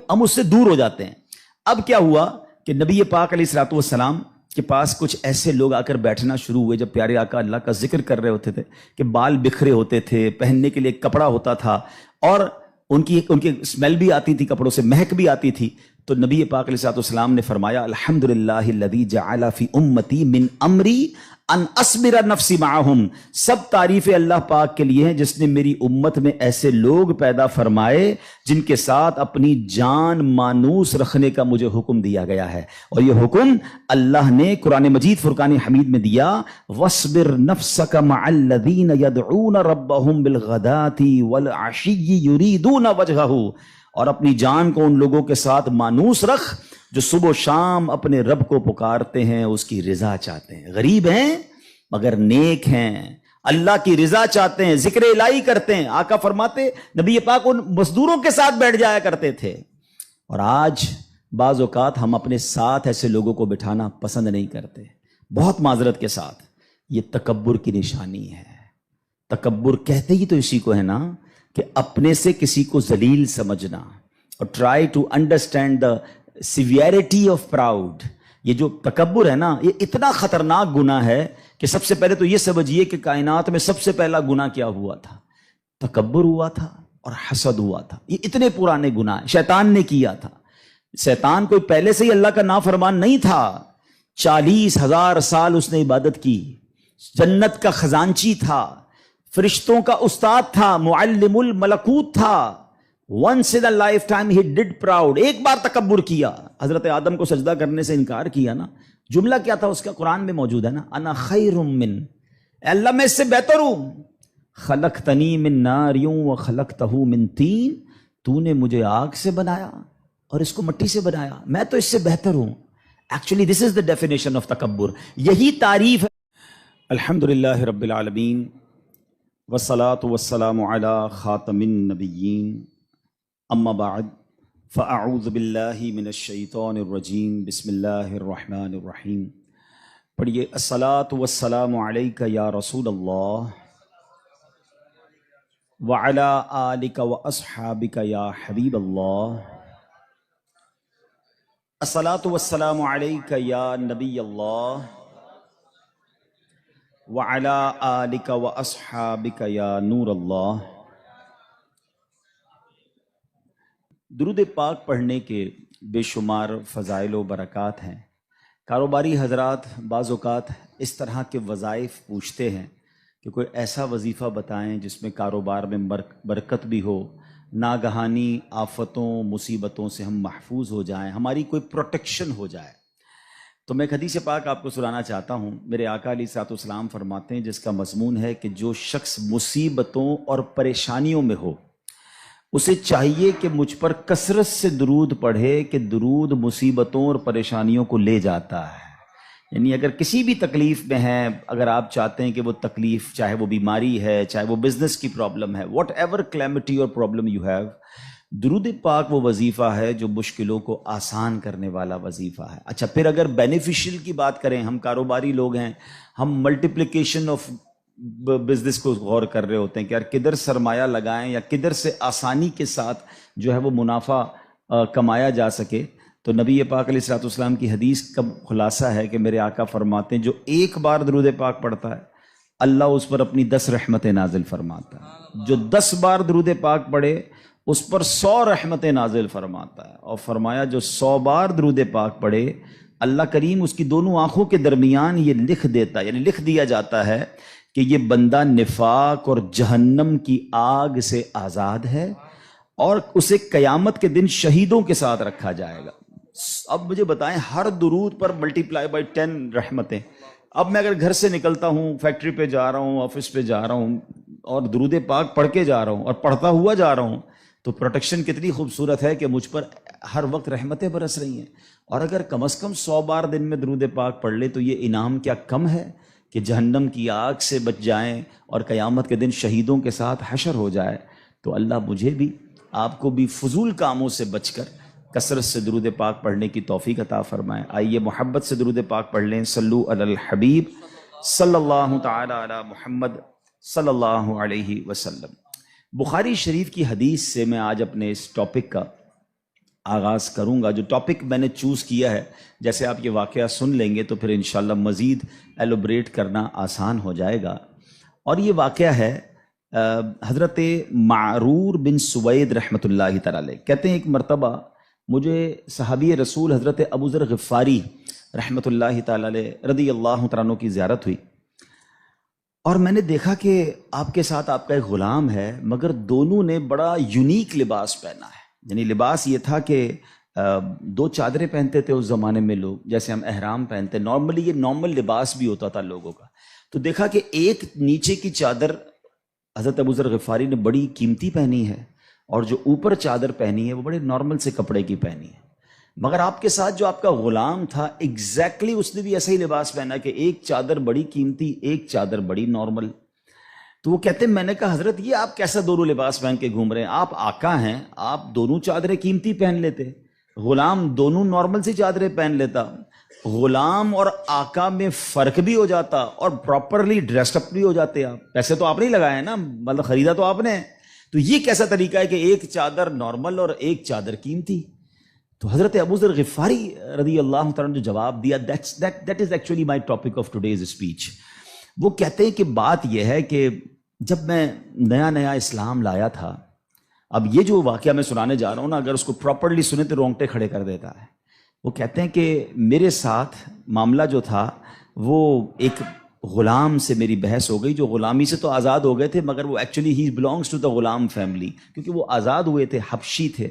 ہم اس سے دور ہو جاتے ہیں۔ اب کیا ہوا کہ نبی پاک علیہ الصلوۃ والسلام کے پاس کچھ ایسے لوگ آ کر بیٹھنا شروع ہوئے جب پیارے آقا اللہ کا ذکر کر رہے ہوتے تھے کہ بال بکھرے ہوتے تھے، پہننے کے لیے کپڑا ہوتا تھا اور ان کی اسمیل بھی آتی تھی، کپڑوں سے مہک بھی آتی تھی. تو نبی پاک علیہ السلام نے فرمایا الحمدللہ الذی جعل فی امتی من امری ان اصبر نفسی معہم، سب تعریف اللہ پاک کے لیے ہیں جس نے میری امت میں ایسے لوگ پیدا فرمائے جن کے ساتھ اپنی جان مانوس رکھنے کا مجھے حکم دیا گیا ہے. اور یہ حکم اللہ نے قرآن مجید فرقان حمید میں دیا، وَاصْبِرْ نَفْسَكَ مَعَ الَّذِينَ يَدْعُونَ رَبَّهُمْ بِالْغَدَاةِ وَالْعَشِيِّ يُرِيدُونَ وَجْهَهُ، اور اپنی جان کو ان لوگوں کے ساتھ مانوس رکھ جو صبح و شام اپنے رب کو پکارتے ہیں، اس کی رضا چاہتے ہیں، غریب ہیں مگر نیک ہیں، اللہ کی رضا چاہتے ہیں، ذکر الہی کرتے ہیں. آقا فرماتے نبی پاک ان مزدوروں کے ساتھ بیٹھ جایا کرتے تھے. اور آج بعض اوقات ہم اپنے ساتھ ایسے لوگوں کو بٹھانا پسند نہیں کرتے، بہت معذرت کے ساتھ. یہ تکبر کی نشانی ہے. تکبر کہتے ہی تو اسی کو ہے نا کہ اپنے سے کسی کو ذلیل سمجھنا. اور try to understand the severity of proud. یہ جو تکبر ہے نا، یہ اتنا خطرناک گناہ ہے کہ سب سے پہلے تو یہ سمجھیے کہ کائنات میں سب سے پہلا گناہ کیا ہوا تھا؟ تکبر ہوا تھا اور حسد ہوا تھا. یہ اتنے پرانے گناہ شیطان نے کیا تھا. شیطان کوئی پہلے سے ہی اللہ کا نافرمان نہیں تھا. 40,000 سال اس نے عبادت کی، جنت کا خزانچی تھا، فرشتوں کا استاد تھا، معلم الملکوت تھا. once in a lifetime he did proud. ایک بار تکبر کیا، حضرت آدم کو سجدہ کرنے سے انکار کیا نا. جملہ کیا تھا اس کا؟ قرآن میں موجود ہے نا، انا خیر من، اے اللہ میں اس سے بہتر ہوں. خلقتنی من نار وخلقتہ من طین، تو نے مجھے آگ سے بنایا اور اس کو مٹی سے بنایا، میں تو اس سے بہتر ہوں. Actually this is the definition of تکبر. یہی تعریف ہے. الحمدللہ رب العالمین والصلاة والسلام علی خاتم النبیین، اما بعد فاعوذ باللہ من الشیطان الرجیم، بسم اللہ الرحمن الرحیم. پڑھیے الصلاة والسلام علیک یا رسول اللہ وعلی آلک واصحابک یا حبیب اللہ. الصلاة والسلام علیک یا نبی اللہ وعلی آلک واصحابک یا نور اللہ. درود پاک پڑھنے کے بے شمار فضائل و برکات ہیں. کاروباری حضرات بعض اوقات اس طرح کے وظائف پوچھتے ہیں کہ کوئی ایسا وظیفہ بتائیں جس میں کاروبار میں برکت بھی ہو، ناگہانی آفتوں مصیبتوں سے ہم محفوظ ہو جائیں، ہماری کوئی پروٹیکشن ہو جائے. تو میں ایک حدیث پاک آپ کو سنانا چاہتا ہوں. میرے آقا علیہ الصلوۃ والسلام فرماتے ہیں، جس کا مضمون ہے کہ جو شخص مصیبتوں اور پریشانیوں میں ہو اسے چاہیے کہ مجھ پر کثرت سے درود پڑھے کہ درود مصیبتوں اور پریشانیوں کو لے جاتا ہے. یعنی اگر کسی بھی تکلیف میں ہیں، اگر آپ چاہتے ہیں کہ وہ تکلیف، چاہے وہ بیماری ہے، چاہے وہ بزنس کی پرابلم ہے، واٹ ایور کلیمٹی اور پرابلم یو ہیو، درود پاک وہ وظیفہ ہے جو مشکلوں کو آسان کرنے والا وظیفہ ہے. اچھا، پھر اگر بینیفیشل کی بات کریں، ہم کاروباری لوگ ہیں، ہم ملٹیپلیکیشن آف بزنس کو غور کر رہے ہوتے ہیں کہ یار کدھر سرمایہ لگائیں یا کدھر سے آسانی کے ساتھ جو ہے وہ منافع کمایا جا سکے. تو نبی پاک علیہ الصلوۃ والسلام کی حدیث کا خلاصہ ہے کہ میرے آقا فرماتے ہیں جو ایک بار درود پاک پڑھتا ہے اللہ اس پر اپنی 10 رحمتیں نازل فرماتا ہے. جو 10 بار درود پاک پڑھے اس پر 100 رحمتیں نازل فرماتا ہے. اور فرمایا جو 100 بار درود پاک پڑھے اللہ کریم اس کی دونوں آنکھوں کے درمیان یہ لکھ دیتا ہے، یعنی لکھ دیا جاتا ہے کہ یہ بندہ نفاق اور جہنم کی آگ سے آزاد ہے اور اسے قیامت کے دن شہیدوں کے ساتھ رکھا جائے گا. اب مجھے بتائیں، ہر درود پر ملٹیپلائی بائی 10 رحمتیں. اب میں اگر گھر سے نکلتا ہوں، فیکٹری پہ جا رہا ہوں، آفس پہ جا رہا ہوں اور درود پاک پڑھ کے جا رہا ہوں اور پڑھتا ہوا جا رہا ہوں، تو پروٹیکشن کتنی خوبصورت ہے کہ مجھ پر ہر وقت رحمتیں برس رہی ہیں. اور اگر کم از کم 100 بار دن میں درود پاک پڑھ لے تو یہ انعام کیا کم ہے کہ جہنم کی آگ سے بچ جائیں اور قیامت کے دن شہیدوں کے ساتھ حشر ہو جائے. تو اللہ مجھے بھی آپ کو بھی فضول کاموں سے بچ کر کثرت سے درود پاک پڑھنے کی توفیق عطا فرمائے. آئیے محبت سے درود پاک پڑھ لیں. صلو علی الحبیب صلی اللہ تعالی علی محمد صلی اللہ علیہ وسلم. بخاری شریف کی حدیث سے میں آج اپنے اس ٹاپک کا آغاز کروں گا. جو ٹاپک میں نے چوز کیا ہے، جیسے آپ یہ واقعہ سن لیں گے تو پھر انشاءاللہ مزید ایلوبریٹ کرنا آسان ہو جائے گا. اور یہ واقعہ ہے حضرت معرور بن سوید رحمۃ اللہ تعالی علیہ. کہتے ہیں ایک مرتبہ مجھے صحابی رسول حضرت ابو ذر غفاری رحمۃ اللہ تعالی علیہ رضی اللہ تعالیٰ عنہ کی زیارت ہوئی، اور میں نے دیکھا کہ آپ کے ساتھ آپ کا ایک غلام ہے، مگر دونوں نے بڑا یونیک لباس پہنا ہے. یعنی لباس یہ تھا کہ دو چادریں پہنتے تھے اس زمانے میں لوگ، جیسے ہم احرام پہنتے، نارملی یہ نارمل لباس بھی ہوتا تھا لوگوں کا. تو دیکھا کہ ایک نیچے کی چادر حضرت ابو ذر غفاری نے بڑی قیمتی پہنی ہے، اور جو اوپر چادر پہنی ہے وہ بڑے نارمل سے کپڑے کی پہنی ہے. مگر آپ کے ساتھ جو آپ کا غلام تھا ایگزیکٹلی اس نے بھی ایسا ہی لباس پہنا کہ ایک چادر بڑی قیمتی، ایک چادر بڑی نارمل. تو وہ کہتے ہیں میں نے کہا حضرت یہ آپ کیسا دونوں لباس پہن کے گھوم رہے ہیں؟ آپ آقا ہیں، آپ دونوں چادریں قیمتی پہن لیتے، غلام دونوں نارمل سی چادریں پہن لیتا. غلام اور آقا میں فرق بھی ہو جاتا اور پراپرلی ڈریسڈ اپ بھی ہو جاتے. آپ پیسے تو آپ نہیں لگائے نا، مطلب خریدا تو آپ نے. تو یہ کیسا طریقہ ہے کہ ایک چادر نارمل اور ایک چادر قیمتی؟ تو حضرت ابو ذر غفاری رضی اللہ تعالیٰ نے جو جواب دیا، that is actually my topic of today's speech. وہ کہتے ہیں کہ بات یہ ہے کہ جب میں نیا نیا اسلام لایا تھا، اب یہ جو واقعہ میں سنانے جا رہا ہوں نا، اگر اس کو پراپرلی سنے تو رونگٹے کھڑے کر دیتا ہے. وہ کہتے ہیں کہ میرے ساتھ معاملہ جو تھا وہ ایک غلام سے میری بحث ہو گئی، جو غلامی سے تو آزاد ہو گئے تھے، مگر وہ actually he belongs to the Ghulam family, کیونکہ وہ آزاد ہوئے تھے، حبشی تھے،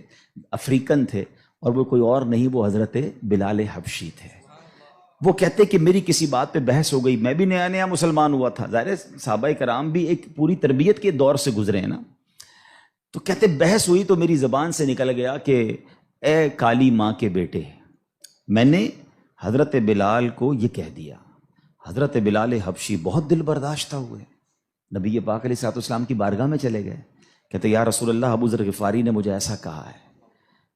افریقن تھے، اور وہ کوئی اور نہیں، وہ حضرت بلال حبشی تھے. وہ کہتے کہ میری کسی بات پہ بحث ہو گئی، میں بھی نیا نیا مسلمان ہوا تھا، ظاہر ہے صحابہ کرام بھی ایک پوری تربیت کے دور سے گزرے ہیں نا. تو کہتے بحث ہوئی تو میری زبان سے نکل گیا کہ اے کالی ماں کے بیٹے، میں نے حضرت بلال کو یہ کہہ دیا. حضرت بلال حبشی بہت دل برداشتہ ہوئے، نبی پاک علیہ الصلوۃ والسلام کی بارگاہ میں چلے گئے. کہتے یا رسول اللہ، ابو ذر غفاری نے مجھے ایسا کہا ہے.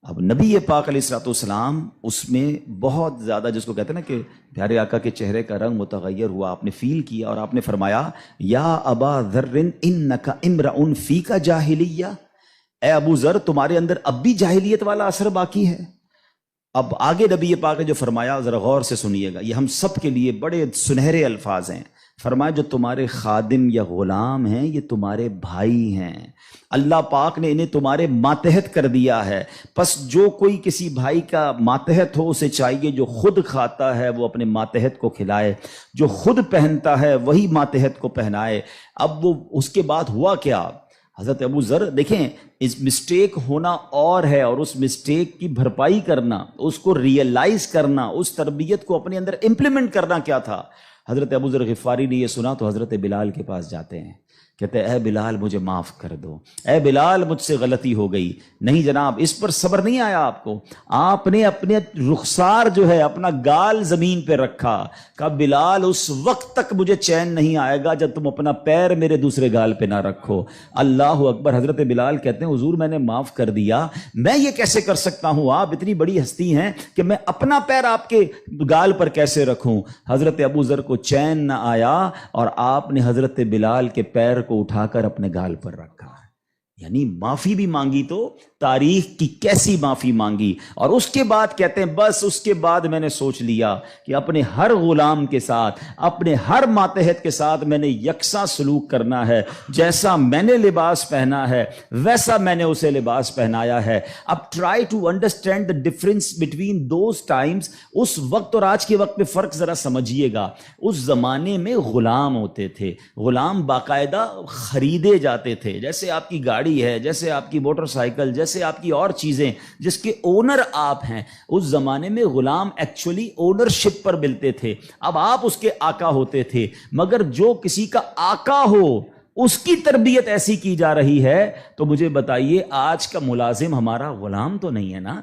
اب نبی پاک علیہ الصلوۃ والسلام اس میں بہت زیادہ، جس کو کہتے ہیں نا کہ پیارے آقا کے چہرے کا رنگ متغیر ہوا، آپ نے فیل کیا اور آپ نے فرمایا یا ابا ذر انک امرؤ فیک جاہلیہ، اے ابو ذر تمہارے اندر اب بھی جاہلیت والا اثر باقی ہے. اب آگے نبی پاک نے جو فرمایا ذرا غور سے سنیے گا، یہ ہم سب کے لیے بڑے سنہرے الفاظ ہیں. فرمایا جو تمہارے خادم یا غلام ہیں یہ تمہارے بھائی ہیں، اللہ پاک نے انہیں تمہارے ماتحت کر دیا ہے. پس جو کوئی کسی بھائی کا ماتحت ہو اسے چاہیے جو خود کھاتا ہے وہ اپنے ماتحت کو کھلائے، جو خود پہنتا ہے وہی ماتحت کو پہنائے. اب وہ اس کے بعد ہوا کیا؟ حضرت ابو ذر دیکھیں، اس مسٹیک ہونا اور ہے، اور اس مسٹیک کی بھرپائی کرنا، اس کو ریئلائز کرنا، اس تربیت کو اپنے اندر امپلیمنٹ کرنا کیا تھا. حضرت ابو ذر غفاری نے یہ سنا تو حضرت بلال کے پاس جاتے ہیں، کہتے اے بلال مجھے معاف کر دو، اے بلال مجھ سے غلطی ہو گئی. نہیں جناب، اس پر صبر نہیں آیا آپ کو، آپ نے اپنے رخسار جو ہے اپنا گال زمین پہ رکھا، کہا بلال اس وقت تک مجھے چین نہیں آئے گا جب تم اپنا پیر میرے دوسرے گال پہ نہ رکھو. اللہ اکبر. حضرت بلال کہتے ہیں حضور میں نے معاف کر دیا، میں یہ کیسے کر سکتا ہوں؟ آپ اتنی بڑی ہستی ہیں کہ میں اپنا پیر آپ کے گال پر کیسے رکھوں؟ حضرت ابو ذر کو چین نہ آیا اور آپ نے حضرت بلال کے پیر کو اٹھا کر اپنے گال پر رکھا. یعنی معافی بھی مانگی تو تاریخ کی کیسی معافی مانگی. اور اس کے بعد کہتے ہیں بس اس کے بعد میں نے سوچ لیا کہ اپنے ہر غلام کے ساتھ، اپنے ہر ماتحت کے ساتھ میں نے یکساں سلوک کرنا ہے. جیسا میں نے لباس پہنا ہے ویسا میں نے اسے لباس پہنایا ہے. اب try to understand the difference between those times. اس وقت اور آج کے وقت میں فرق ذرا سمجھیے گا. اس زمانے میں غلام ہوتے تھے، غلام باقاعدہ خریدے جاتے تھے، جیسے آپ کی گاڑی ہے، جیسے آپ کی موٹر سائیکل، جیسے آپ کی اور چیزیں جس کے اونر آپ ہیں. اس زمانے میں غلام ایکچولی اونرشپ پر ملتے تھے. اب آپ اس کے آقا ہوتے تھے، مگر جو کسی کا آقا ہو اس کی تربیت ایسی کی جا رہی ہے تو مجھے بتائیے آج کا ملازم ہمارا غلام تو نہیں ہے نا؟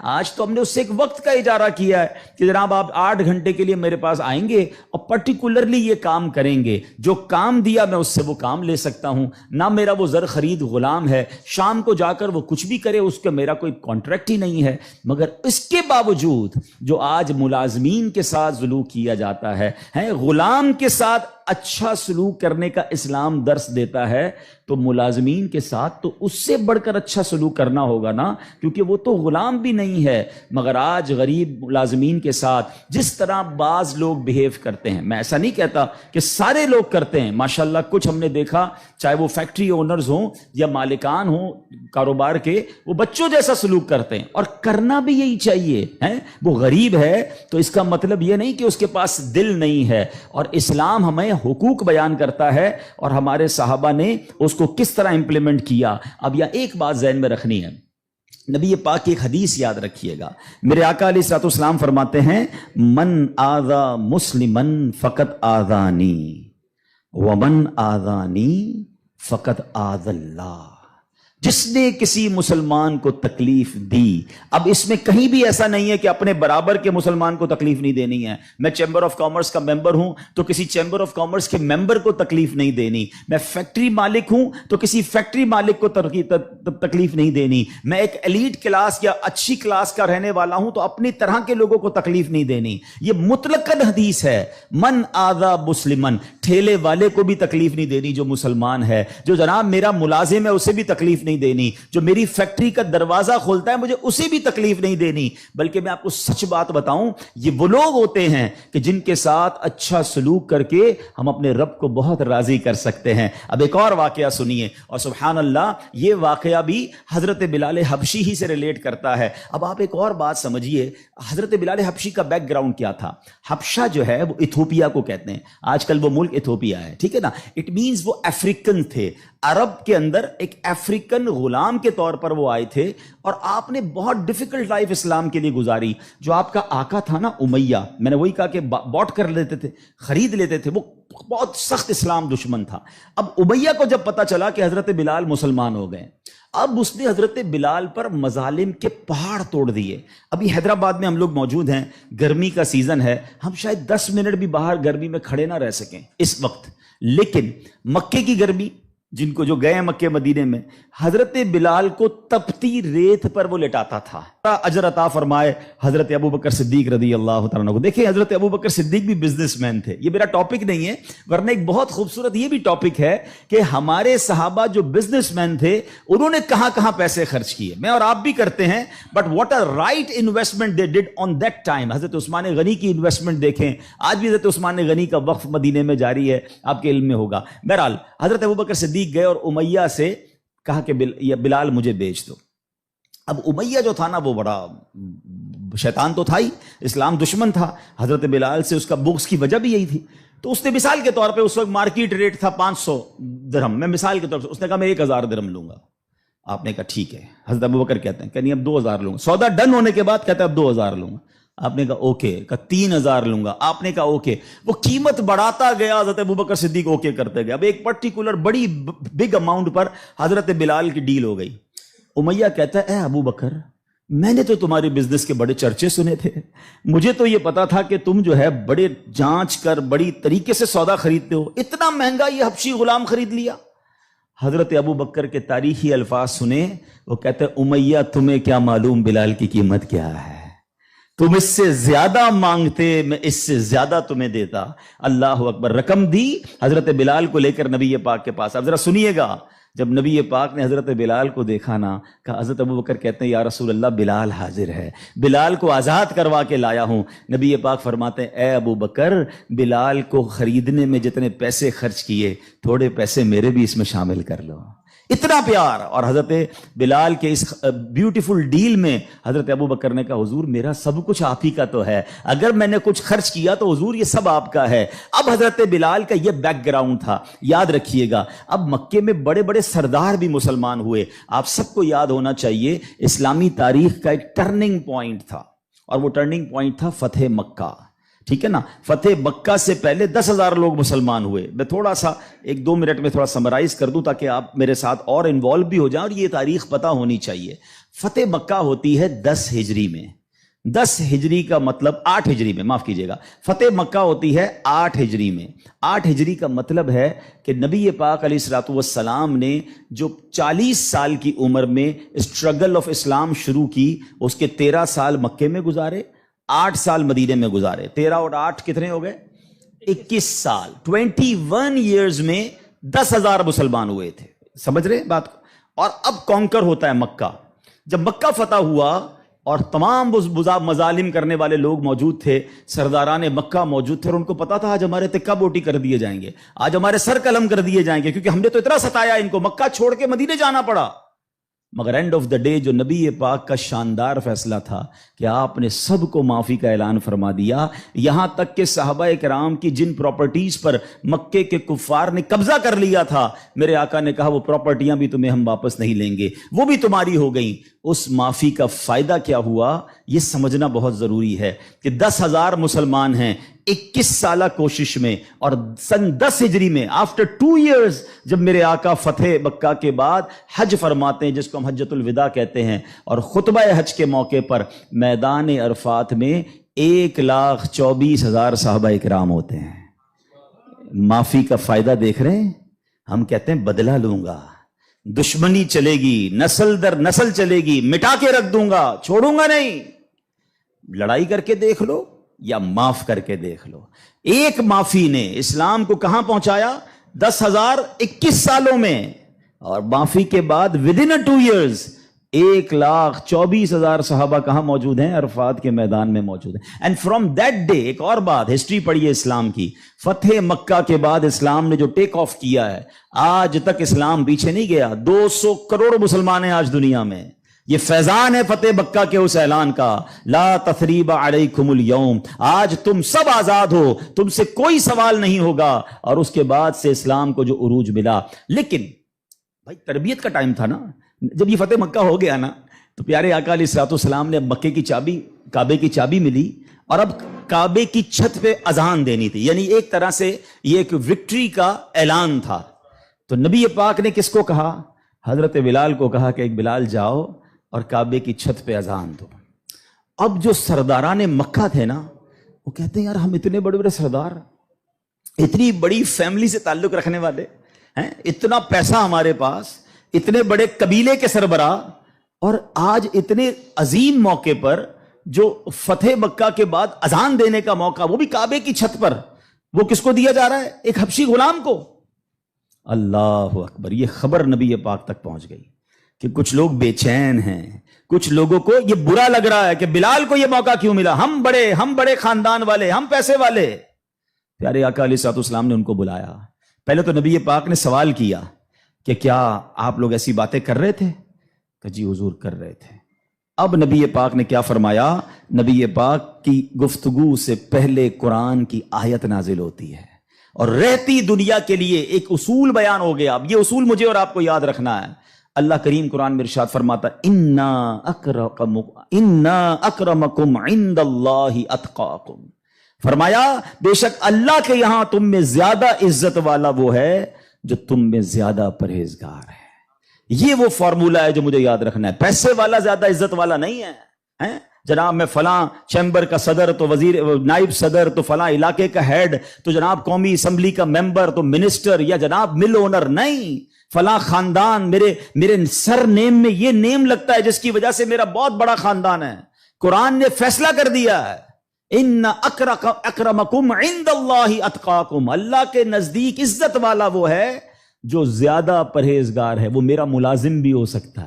آج تو ہم نے اس سے ایک وقت کا اجارہ کیا ہے کہ جناب آپ 8 گھنٹے کے لیے میرے پاس آئیں گے اور پرٹیکولرلی یہ کام کریں گے، جو کام دیا میں اس سے وہ کام لے سکتا ہوں. نہ میرا وہ زر خرید غلام ہے، شام کو جا کر وہ کچھ بھی کرے اس کا میرا کوئی کانٹریکٹ ہی نہیں ہے. مگر اس کے باوجود جو آج ملازمین کے ساتھ سلوک کیا جاتا ہے، غلام کے ساتھ اچھا سلوک کرنے کا اسلام درس دیتا ہے تو ملازمین کے ساتھ تو اس سے بڑھ کر اچھا سلوک کرنا ہوگا نا، کیونکہ وہ تو غلام بھی نہیں ہے۔ مگر آج غریب ملازمین کے ساتھ جس طرح بعض لوگ بیہیو کرتے ہیں، میں ایسا نہیں کہتا کہ سارے لوگ کرتے ہیں، ماشاءاللہ کچھ ہم نے دیکھا، چاہے وہ فیکٹری اونرز ہوں یا مالکان ہوں کاروبار کے، وہ بچوں جیسا سلوک کرتے ہیں، اور کرنا بھی یہی چاہیے ہے۔ وہ غریب ہے تو اس کا مطلب یہ نہیں کہ اس کے پاس دل نہیں ہے، اور اسلام ہمیں حقوق بیان کرتا ہے اور ہمارے صحابہ نے اس کو کس طرح امپلیمنٹ کیا۔ اب یہ ایک بات ذہن میں رکھنی ہے، نبی پاک کی ایک حدیث یاد رکھیے گا، میرے آقا علیہ الصلوۃ والسلام فرماتے ہیں من آذا مسلما فقط آذانی ومن آذانی فقط آذ اللہ، جس نے کسی مسلمان کو تکلیف دی۔ اب اس میں کہیں بھی ایسا نہیں ہے کہ اپنے برابر کے مسلمان کو تکلیف نہیں دینی ہے۔ میں چیمبر آف کامرس کا ممبر ہوں تو کسی چیمبر آف کامرس کے ممبر کو تکلیف نہیں دینی، میں فیکٹری مالک ہوں تو کسی فیکٹری مالک کو تکلیف نہیں دینی، میں ایک ایلیٹ کلاس یا اچھی کلاس کا رہنے والا ہوں تو اپنی طرح کے لوگوں کو تکلیف نہیں دینی۔ یہ مطلقاً حدیث ہے، من آذا مسلمن، ٹھیلے والے کو بھی تکلیف نہیں دینی جو مسلمان ہے، جو جناب میرا ملازم ہے اسے بھی تکلیف نہیں دینی، جو میری فیکٹری کا دروازہ کھولتا ہے مجھے اسے بھی تکلیف نہیں دینی۔ بلکہ میں آپ کو سچ بات بتاؤں، یہ وہ لوگ ہوتے ہیں کہ جن کے ساتھ اچھا سلوک کر کے ہم اپنے رب کو بہت راضی کر سکتے ہیں۔ اب ایک اور واقعہ سنیے، اور سبحان اللہ یہ واقعہ بھی حضرت بلال حبشی ہی سے ریلیٹ کرتا ہے۔ اب آپ ایک اور بات سمجھیے، حضرت بلال حبشی کا بیک گراؤنڈ کیا تھا؟ حبشہ جو ہے وہ ایتھوپیا کو کہتے ہیں، آج کل وہ ملک ایتھوپیا ہے، ٹھیک ہے نا۔ اٹ مینز وہ افریقن تھے، عرب کے اندر ایک افریقن غلام کے طور پر وہ آئے تھے، اور آپ نے بہت ڈیفیکلٹ لائف اسلام کے لیے گزاری۔ جو آپ کا آقا تھا نا امیہ، میں نے وہی کہا کہ باٹ کر لیتے تھے، خرید لیتے تھے، وہ بہت سخت اسلام دشمن تھا۔ اب امیہ کو جب پتا چلا کہ حضرت بلال مسلمان ہو گئے، اب اس نے حضرت بلال پر مظالم کے پہاڑ توڑ دیے۔ ابھی حیدرآباد میں ہم لوگ موجود ہیں، گرمی کا سیزن ہے، ہم شاید 10 منٹ بھی باہر گرمی میں کھڑے نہ رہ سکیں اس وقت، لیکن مکے کی گرمی، جن کو جو گئے مکے مدینے میں، حضرت بلال کو تپتی ریت پر وہ لٹاتا تھا۔ اجر عطا فرمائے حضرت ابو بکر صدیق رضی اللہ تعالیٰ عنہ کو۔ دیکھیں حضرت ابو بکر صدیق بھی بزنس مین تھے، یہ میرا ٹاپک نہیں ہے، ورنہ ایک بہت خوبصورت یہ بھی ٹاپک ہے کہ ہمارے صحابہ جو بزنس مین تھے انہوں نے کہاں کہاں پیسے خرچ کیے۔ میں اور آپ بھی کرتے ہیں، but what a right investment they did on that time. حضرت عثمان غنی کی انویسٹمنٹ دیکھیں، آج بھی حضرت عثمان غنی کا وقف مدینے میں جاری ہے، آپ کے علم میں ہوگا۔ بہرحال حضرت ابو بکر صدیق گئے اور امیہ سے کہا کہ بلال مجھے بیچ دو۔ اب امیہ جو تھا نا وہ بڑا شیطان تو تھا ہی، اسلام دشمن تھا، حضرت بلال سے اس کا بغض کی وجہ بھی یہی تھی۔ تو اس نے مثال کے طور پہ، اس وقت مارکیٹ ریٹ تھا 500 درہم، میں مثال کے طور پر، اس نے کہا میں 1000 درہم لوں گا۔ آپ نے کہا ٹھیک ہے۔ حضرت ابوبکر کہتے ہیں کہ نہیں اب 2000 لوں گا۔ سودا ڈن ہونے کے بعد کہتا ہے اب 2000 لوں گا۔ آپ نے کہا اوکے، کہا 3000 لوں گا۔ آپ نے کہا اوکے۔ وہ قیمت بڑھاتا گیا، حضرت ابوبکر صدیق اوکے کرتے گئے۔ اب ایک پرٹیکولر بڑی بگ اماؤنٹ پر حضرت بلال کی ڈیل ہو گئی۔ امیہ کہتا ہے اے ابو بکر، میں نے تو تمہارے بزنس کے بڑے چرچے سنے تھے، مجھے تو یہ پتا تھا کہ تم جو ہے بڑے جانچ کر بڑی طریقے سے سودا خریدتے ہو، اتنا مہنگا یہ حبشی غلام خرید لیا۔ حضرت ابو بکر کے تاریخی الفاظ سنے، وہ کہتے ہیں امیہ تمہیں کیا معلوم بلال کی قیمت کیا ہے، تم اس سے زیادہ مانگتے میں اس سے زیادہ تمہیں دیتا۔ اللہ اکبر۔ رقم دی حضرت بلال کو لے کر نبی پاک کے پاس۔ اب ذرا سنیے گا، جب نبی پاک نے حضرت بلال کو دیکھا نا، کہا حضرت ابو بکر کہتے ہیں یا رسول اللہ بلال حاضر ہے، بلال کو آزاد کروا کے لایا ہوں۔ نبی پاک فرماتے ہیں اے ابو بکر، بلال کو خریدنے میں جتنے پیسے خرچ کیے تھوڑے پیسے میرے بھی اس میں شامل کر لو۔ اتنا پیار۔ اور حضرت بلال کے اس بیوٹیفل ڈیل میں حضرت ابو بکر نے کہا حضور میرا سب کچھ آپ ہی کا تو ہے، اگر میں نے کچھ خرچ کیا تو حضور یہ سب آپ کا ہے۔ اب حضرت بلال کا یہ بیک گراؤنڈ تھا، یاد رکھیے گا۔ اب مکے میں بڑے بڑے سردار بھی مسلمان ہوئے۔ آپ سب کو یاد ہونا چاہیے اسلامی تاریخ کا ایک ٹرننگ پوائنٹ تھا، اور وہ ٹرننگ پوائنٹ تھا فتح مکہ، ٹھیک ہے نا۔ فتح مکہ سے پہلے 10,000 لوگ مسلمان ہوئے۔ میں تھوڑا سا 1-2 منٹ میں تھوڑا سمرائز کر دوں تاکہ آپ میرے ساتھ اور انوالو بھی ہو جائیں، اور یہ تاریخ پتہ ہونی چاہیے۔ فتح مکہ ہوتی ہے 10 ہجری میں۔ 10 ہجری کا مطلب 8 ہجری میں، معاف کیجیے گا، فتح مکہ ہوتی ہے 8 ہجری میں۔ 8 ہجری کا مطلب ہے کہ نبی پاک علیہ الصلوۃ والسلام نے جو 40 سال کی عمر میں اسٹرگل آف اسلام شروع کی، اس کے 13 سال مکے میں گزارے، 8 سال مدینے میں گزارے۔ 13 اور 8 کتنے ہو گئے؟ 21 سال 21 ایئرز میں 10,000 مسلمان ہوئے تھے. سمجھ رہے بات کو؟ اور اب کانکر ہوتا ہے مکہ. جب مکہ فتح ہوا اور تمام مظالم کرنے والے لوگ موجود تھے، سرداران مکہ موجود تھے، اور ان کو پتا تھا آج ہمارے تکہ بوٹی کر دیے جائیں گے، آج ہمارے سر قلم کر دیے جائیں گے، کیونکہ ہم نے تو اتنا ستایا ان کو، مکہ چھوڑ کے مدینے جانا پڑا. مگر اینڈ آف دا ڈے جو نبی پاک کا شاندار فیصلہ تھا کہ آپ نے سب کو معافی کا اعلان فرما دیا، یہاں تک کہ صحابہ کرام کی جن پراپرٹیز پر مکے کے کفار نے قبضہ کر لیا تھا، میرے آقا نے کہا وہ پراپرٹیاں بھی تمہیں ہم واپس نہیں لیں گے، وہ بھی تمہاری ہو گئیں. اس معافی کا فائدہ کیا ہوا یہ سمجھنا بہت ضروری ہے کہ 10,000 مسلمان ہیں 21 سالہ کوشش میں، اور سن 10 ہجری میں آفٹر 2 ایئرز جب میرے آقا فتح مکہ کے بعد حج فرماتے ہیں، جس کو ہم حجۃ الوداع کہتے ہیں، اور خطبہ حج کے موقع پر میدان عرفات میں 1,24,000 صحابہ کرام ہوتے ہیں. معافی کا فائدہ دیکھ رہے ہیں؟ ہم کہتے ہیں بدلہ لوں گا، دشمنی چلے گی، نسل در نسل چلے گی، مٹا کے رکھ دوں گا، چھوڑوں گا نہیں. لڑائی کر کے دیکھ لو یا معاف کر کے دیکھ لو. ایک معافی نے اسلام کو کہاں پہنچایا؟ 10,021 سالوں میں. اور معافی کے بعد ودن 2 ایئرز 1,24,000 صحابہ کہاں موجود ہیں؟ عرفات کے میدان میں موجود ہیں. اینڈ فرام دیٹ ڈے، ایک اور بات، ہسٹری پڑھیے اسلام کی، فتح مکہ کے بعد اسلام نے جو ٹیک آف کیا ہے، آج تک اسلام پیچھے نہیں گیا. 200 کروڑ مسلمان ہیں آج دنیا میں. یہ فیضان ہے فتح مکہ کے اس اعلان کا، لا تثریب علیکم اليوم، آج تم سب آزاد ہو، تم سے کوئی سوال نہیں ہوگا. اور اس کے بعد سے اسلام کو جو عروج ملا. لیکن بھائی تربیت کا ٹائم تھا نا. جب یہ فتح مکہ ہو گیا نا تو پیارے آقا علیہ الصلوۃ والسلام نے اب مکے کی چابی، کعبے کی چابی ملی، اور اب کعبے کی چھت پہ اذان دینی تھی. یعنی ایک طرح سے یہ ایک وکٹری کا اعلان تھا. تو نبی پاک نے کس کو کہا؟ حضرت بلال کو کہا کہ ایک بلال جاؤ اور کعبے کی چھت پہ اذان دو. اب جو سرداران مکہ تھے نا، وہ کہتے ہیں یار ہم اتنے بڑے بڑے سردار، اتنی بڑی فیملی سے تعلق رکھنے والے ہیں، اتنا پیسہ ہمارے پاس، اتنے بڑے قبیلے کے سربراہ، اور آج اتنے عظیم موقع پر جو فتح مکہ کے بعد اذان دینے کا موقع، وہ بھی کعبے کی چھت پر، وہ کس کو دیا جا رہا ہے؟ ایک حبشی غلام کو. اللہ اکبر. یہ خبر نبی پاک تک پہنچ گئی کہ کچھ لوگ بے چین ہیں، کچھ لوگوں کو یہ برا لگ رہا ہے کہ بلال کو یہ موقع کیوں ملا، ہم بڑے خاندان والے، ہم پیسے والے. پیارے آقا علیہ الصلوۃ والسلام نے ان کو بلایا. پہلے تو نبی پاک نے سوال کیا کہ کیا آپ لوگ ایسی باتیں کر رہے تھے؟ کہ جی حضور کر رہے تھے. اب نبی پاک نے کیا فرمایا؟ نبی پاک کی گفتگو سے پہلے قرآن کی آیت نازل ہوتی ہے، اور رہتی دنیا کے لیے ایک اصول بیان ہو گیا. اب یہ اصول مجھے اور آپ کو یاد رکھنا ہے. اللہ کریم قرآن میں ارشاد فرماتا انا اکرمکم عند اللہ اتقاکم. فرمایا بے شک اللہ کے یہاں تم میں زیادہ عزت والا وہ ہے جو تم میں زیادہ پرہیزگار ہے. یہ وہ فارمولہ ہے جو مجھے یاد رکھنا ہے. پیسے والا زیادہ عزت والا نہیں ہے. جناب میں فلاں چیمبر کا صدر تو وزیر نائب صدر تو فلاں علاقے کا ہیڈ تو جناب قومی اسمبلی کا ممبر تو منسٹر یا جناب مل اونر نہیں. فلاں خاندان میرے سر نیم میں یہ نیم لگتا ہے جس کی وجہ سے میرا بہت بڑا خاندان ہے. قرآن نے فیصلہ کر دیا ہے ان اکرمکم عند اللہ اتقاکم. اللہ کے نزدیک عزت والا وہ ہے جو زیادہ پرہیزگار ہے. وہ میرا ملازم بھی ہو سکتا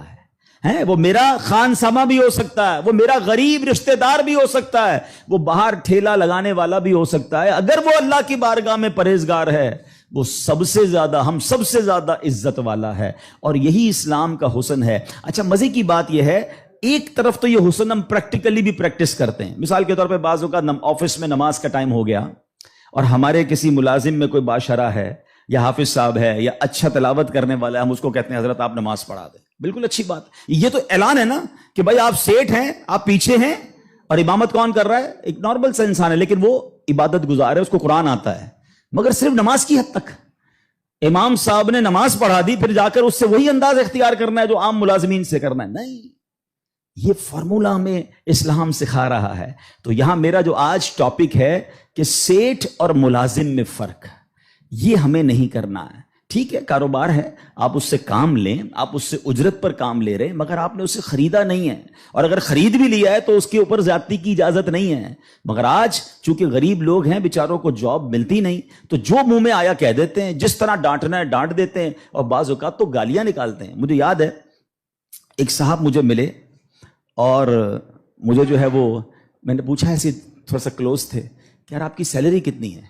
ہے، وہ میرا خان سما بھی ہو سکتا ہے، وہ میرا غریب رشتہ دار بھی ہو سکتا ہے، وہ باہر ٹھیلا لگانے والا بھی ہو سکتا ہے. اگر وہ اللہ کی بارگاہ میں پرہیزگار ہے وہ سب سے زیادہ، ہم سب سے زیادہ عزت والا ہے. اور یہی اسلام کا حسن ہے. اچھا مزے کی بات یہ ہے، ایک طرف تو یہ حسن ہم پریکٹیکلی بھی پریکٹس کرتے ہیں. مثال کے طور پہ بعض اوقات آفس میں نماز کا ٹائم ہو گیا اور ہمارے کسی ملازم میں کوئی باشرہ ہے یا حافظ صاحب ہے یا اچھا تلاوت کرنے والا ہے، ہم اس کو کہتے ہیں حضرت آپ نماز پڑھا دیں. بالکل اچھی بات. یہ تو اعلان ہے نا کہ بھائی آپ سیٹ ہیں، آپ پیچھے ہیں، اور امامت کون کر رہا ہے؟ ایک نارمل سا انسان ہے، لیکن وہ عبادت گزار ہے، اس کو قرآن آتا ہے. مگر صرف نماز کی حد تک. امام صاحب نے نماز پڑھا دی، پھر جا کر اس سے وہی انداز اختیار کرنا ہے جو عام ملازمین سے کرنا ہے؟ نہیں. یہ فارمولہ ہمیں اسلام سکھا رہا ہے. تو یہاں میرا جو آج ٹاپک ہے کہ سیٹ اور ملازم میں فرق، یہ ہمیں نہیں کرنا ہے. ٹھیک ہے کاروبار ہے، آپ اس سے کام لیں، آپ اس سے اجرت پر کام لے رہے ہیں، مگر آپ نے اسے خریدا نہیں ہے، اور اگر خرید بھی لیا ہے تو اس کے اوپر زیادتی کی اجازت نہیں ہے۔ مگر آج چونکہ غریب لوگ ہیں، بیچاروں کو جاب ملتی نہیں، تو جو منہ میں آیا کہہ دیتے ہیں، جس طرح ڈانٹنا ہے ڈانٹ دیتے ہیں، اور بعض اوقات تو گالیاں نکالتے ہیں۔ مجھے یاد ہے ایک صاحب مجھے ملے، اور مجھے جو ہے وہ میں نے پوچھا، ایسے تھوڑا سا کلوز تھے کہ یار آپ کی سیلری کتنی ہے؟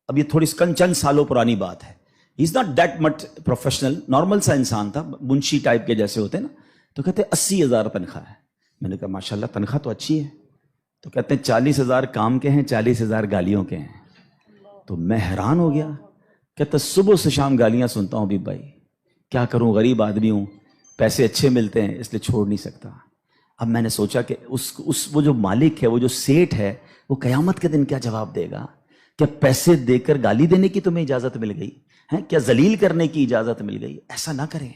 اب یہ تھوڑی چند سالوں پرانی بات ہے، is not that much professional, normal سا انسان تھا، منشی ٹائپ کے جیسے ہوتے ہیں نا، تو کہتے 80,000 تنخواہ ہے۔ میں نے کہا ماشاء اللہ تنخواہ تو اچھی ہے، تو کہتے ہیں 40,000 کام کے ہیں، 40,000 گالیوں کے ہیں۔ تو میں حیران ہو گیا، کہتا صبح سے شام گالیاں سنتا ہوں بھی بھائی، کیا کروں، غریب آدمی ہوں، پیسے اچھے ملتے ہیں اس لیے چھوڑ نہیں سکتا۔ اب میں نے سوچا کہ وہ جو مالک ہے، وہ جو سیٹ ہے، وہ قیامت کے دن کیا جواب دے گا؟ کیا پیسے دے کر گالی دینے کی تمہیں اجازت مل گئی ہے؟ کیا ذلیل کرنے کی اجازت مل گئی؟ ایسا نہ کریں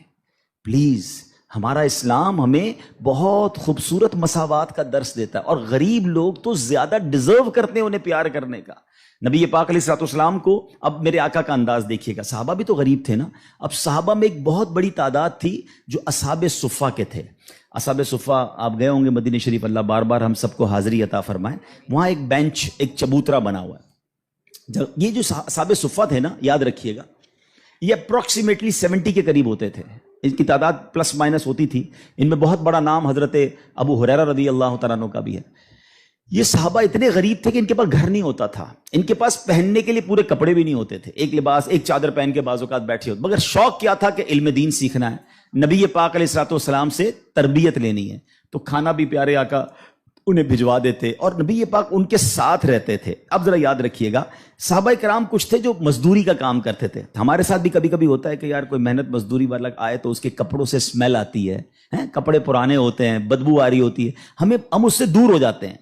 پلیز۔ ہمارا اسلام ہمیں بہت خوبصورت مساوات کا درس دیتا ہے، اور غریب لوگ تو زیادہ ڈیزرو کرتے ہیں انہیں پیار کرنے کا۔ نبی پاک علیہ الصلوۃ والسلام کو، اب میرے آقا کا انداز دیکھیے گا، صحابہ بھی تو غریب تھے نا۔ اب صحابہ میں ایک بہت بڑی تعداد تھی جو اصحاب صفہ کے تھے۔ اصحاب صفہ آپ گئے ہوں گے مدینہ شریف، اللہ بار بار ہم سب کو حاضری عطا فرمائے۔ وہاں ایک بینچ، ایک چبوترا بنا ہوا ہے۔ یہ جو اصحاب صفہ تھے نا، یاد رکھیے گا، یہ اپروکسیمیٹلی 70 کے قریب ہوتے تھے، ان کی تعداد پلس مائنس ہوتی تھی۔ ان میں بہت بڑا نام حضرت ابو ہریرہ رضی اللہ تعالیٰ عنہ کا بھی ہے۔ یہ صحابہ اتنے غریب تھے کہ ان کے پاس گھر نہیں ہوتا تھا، ان کے پاس پہننے کے لیے پورے کپڑے بھی نہیں ہوتے تھے، ایک لباس، ایک چادر پہن کے بعض اوقات بیٹھے ہوتے، مگر شوق کیا تھا کہ علم دین سیکھنا ہے، نبی پاک علیہ الصلوۃ والسلام سے تربیت لینی ہے۔ تو کھانا بھی پیارے آقا انہیں بھجوا دیتے، اور نبی پاک ان کے ساتھ رہتے تھے۔ اب ذرا یاد رکھیے گا، صحابہ کرام کچھ تھے جو مزدوری کا کام کرتے تھے۔ ہمارے ساتھ بھی کبھی کبھی ہوتا ہے کہ یار کوئی محنت مزدوری والا آئے تو اس کے کپڑوں سے اسمیل آتی ہے، کپڑے پرانے ہوتے ہیں، بدبو آ رہی ہوتی ہے، ہم اس سے دور ہو جاتے ہیں۔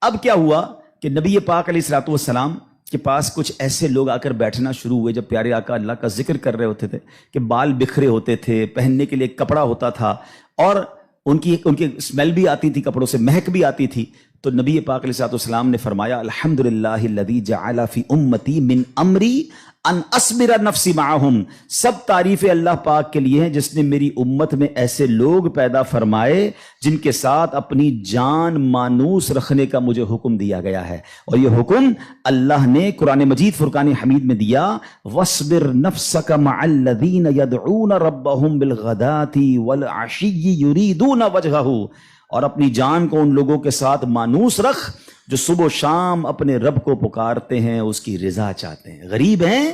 اب کیا ہوا کہ نبی پاک علیہ الصلوۃ والسلام کے پاس کچھ ایسے لوگ آ کر بیٹھنا شروع ہوئے، جب پیارے آقا اللہ کا ذکر کر رہے ہوتے تھے، کہ بال بکھرے ہوتے تھے، پہننے کے لیے کپڑا ہوتا تھا، اور ان کی اسمیل بھی آتی تھی، کپڑوں سے مہک بھی آتی تھی۔ تو نبی پاک علیہ الصلوۃ والسلام نے فرمایا، الحمدللہ الذی جعل فی امتی من امری ان اصبر نفسی معہم، سب تعریف اللہ پاک کے لیے ہیں جس نے میری امت میں ایسے لوگ پیدا فرمائے جن کے ساتھ اپنی جان مانوس رکھنے کا مجھے حکم دیا گیا ہے۔ اور یہ حکم اللہ نے قرآن مجید فرقان حمید میں دیا، وَاصْبِرْ نَفْسَكَ مَعَ الَّذِينَ يَدْعُونَ رَبَّهُمْ بِالْغَدَاةِ وَالْعَشِيِّ يُرِيدُونَ وَجْهَهُ، اور اپنی جان کو ان لوگوں کے ساتھ مانوس رکھ جو صبح و شام اپنے رب کو پکارتے ہیں، اس کی رضا چاہتے ہیں، غریب ہیں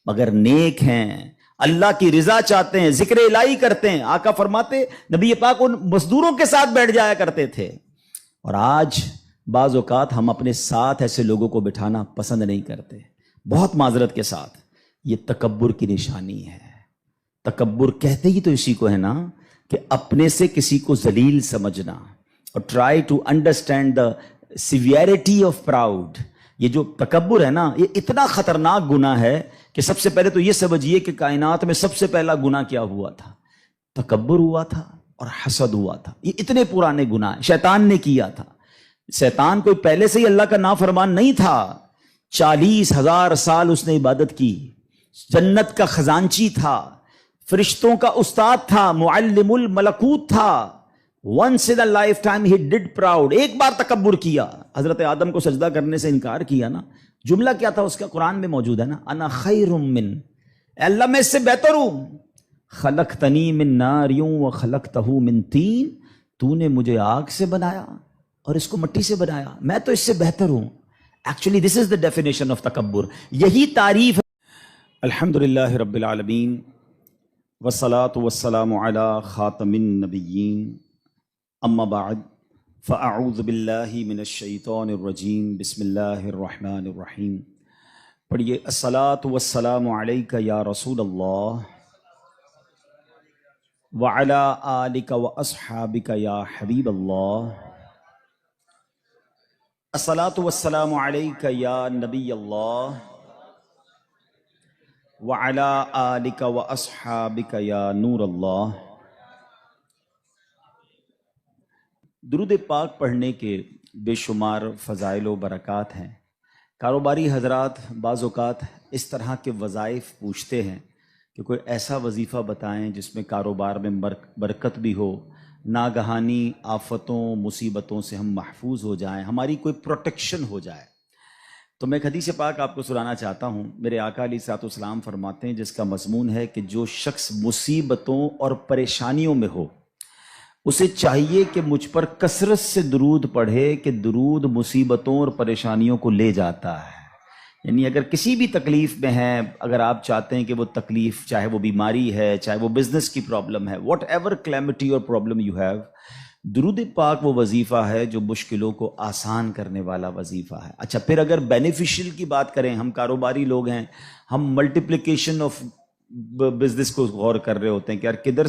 مگر نیک ہیں، اللہ کی رضا چاہتے ہیں، ذکر الہی کرتے ہیں۔ آقا فرماتے نبی پاک ان مزدوروں کے ساتھ بیٹھ جایا کرتے تھے۔ اور آج بعض اوقات ہم اپنے ساتھ ایسے لوگوں کو بٹھانا پسند نہیں کرتے، بہت معذرت کے ساتھ۔ یہ تکبر کی نشانی ہے۔ تکبر کہتے ہی تو اسی کو ہے نا، کہ اپنے سے کسی کو ذلیل سمجھنا، اور try to understand the severity of proud. یہ جو تکبر ہے نا، یہ اتنا خطرناک گناہ ہے کہ سب سے پہلے تو یہ سمجھیے کہ کائنات میں سب سے پہلا گناہ کیا ہوا تھا؟ تکبر ہوا تھا اور حسد ہوا تھا۔ یہ اتنے پرانے گناہ شیطان نے کیا تھا۔ شیطان کوئی پہلے سے ہی اللہ کا نافرمان نہیں تھا، 40,000 سال اس نے عبادت کی، جنت کا خزانچی تھا، فرشتوں کا استاد تھا، معلم الملکوت تھا۔ once in a lifetime he did proud، ایک بار تکبر کیا، حضرت آدم کو سجدہ کرنے سے انکار کیا نا۔ جملہ کیا تھا اس کا؟ قرآن میں موجود ہے نا، انا خیر من، اے اللہ میں اس سے بہتر ہوں، خلقتنی من نار وخلقتہ من طین، تو نے مجھے آگ سے بنایا اور اس کو مٹی سے بنایا، میں تو اس سے بہتر ہوں۔ Actually this is the definition of تکبر، یہی تعریف ہے۔ الحمدللہ رب العالمین، والصلاة والسلام علی خاتم النبیین، اما بعد فاعوذ باللہ من الشیطان الرجیم، بسم اللہ الرحمن الرحیم۔ پڑھیے، الصلاة والسلام علیک یا رسول اللہ وعلی آلک واصحابک یا حبیب اللہ، الصلاة والسلام علیک یا نبی اللہ وعلی آلک واصحابک یا نور اللہ۔ درود پاک پڑھنے کے بے شمار فضائل و برکات ہیں۔ کاروباری حضرات بعض اوقات اس طرح کے وظائف پوچھتے ہیں کہ کوئی ایسا وظیفہ بتائیں جس میں کاروبار میں برکت بھی ہو، ناگہانی آفتوں مصیبتوں سے ہم محفوظ ہو جائیں، ہماری کوئی پروٹیکشن ہو جائے۔ تو میں ایک حدیث پاک آپ کو سنانا چاہتا ہوں۔ میرے آقا علیہ الصلوۃ والسلام فرماتے ہیں، جس کا مضمون ہے کہ جو شخص مصیبتوں اور پریشانیوں میں ہو، اسے چاہیے کہ مجھ پر کثرت سے درود پڑھے، کہ درود مصیبتوں اور پریشانیوں کو لے جاتا ہے۔ یعنی اگر کسی بھی تکلیف میں ہیں، اگر آپ چاہتے ہیں کہ وہ تکلیف، چاہے وہ بیماری ہے، چاہے وہ بزنس کی پرابلم ہے، واٹ ایور کلیمٹی اور پرابلم یو ہیو، درود پاک وہ وظیفہ ہے جو مشکلوں کو آسان کرنے والا وظیفہ ہے۔ اچھا، پھر اگر بینیفیشل کی بات کریں، ہم کاروباری لوگ ہیں، ہم ملٹیپلیکیشن آف بزنس کو غور کر رہے ہوتے ہیں کہ یار کدھر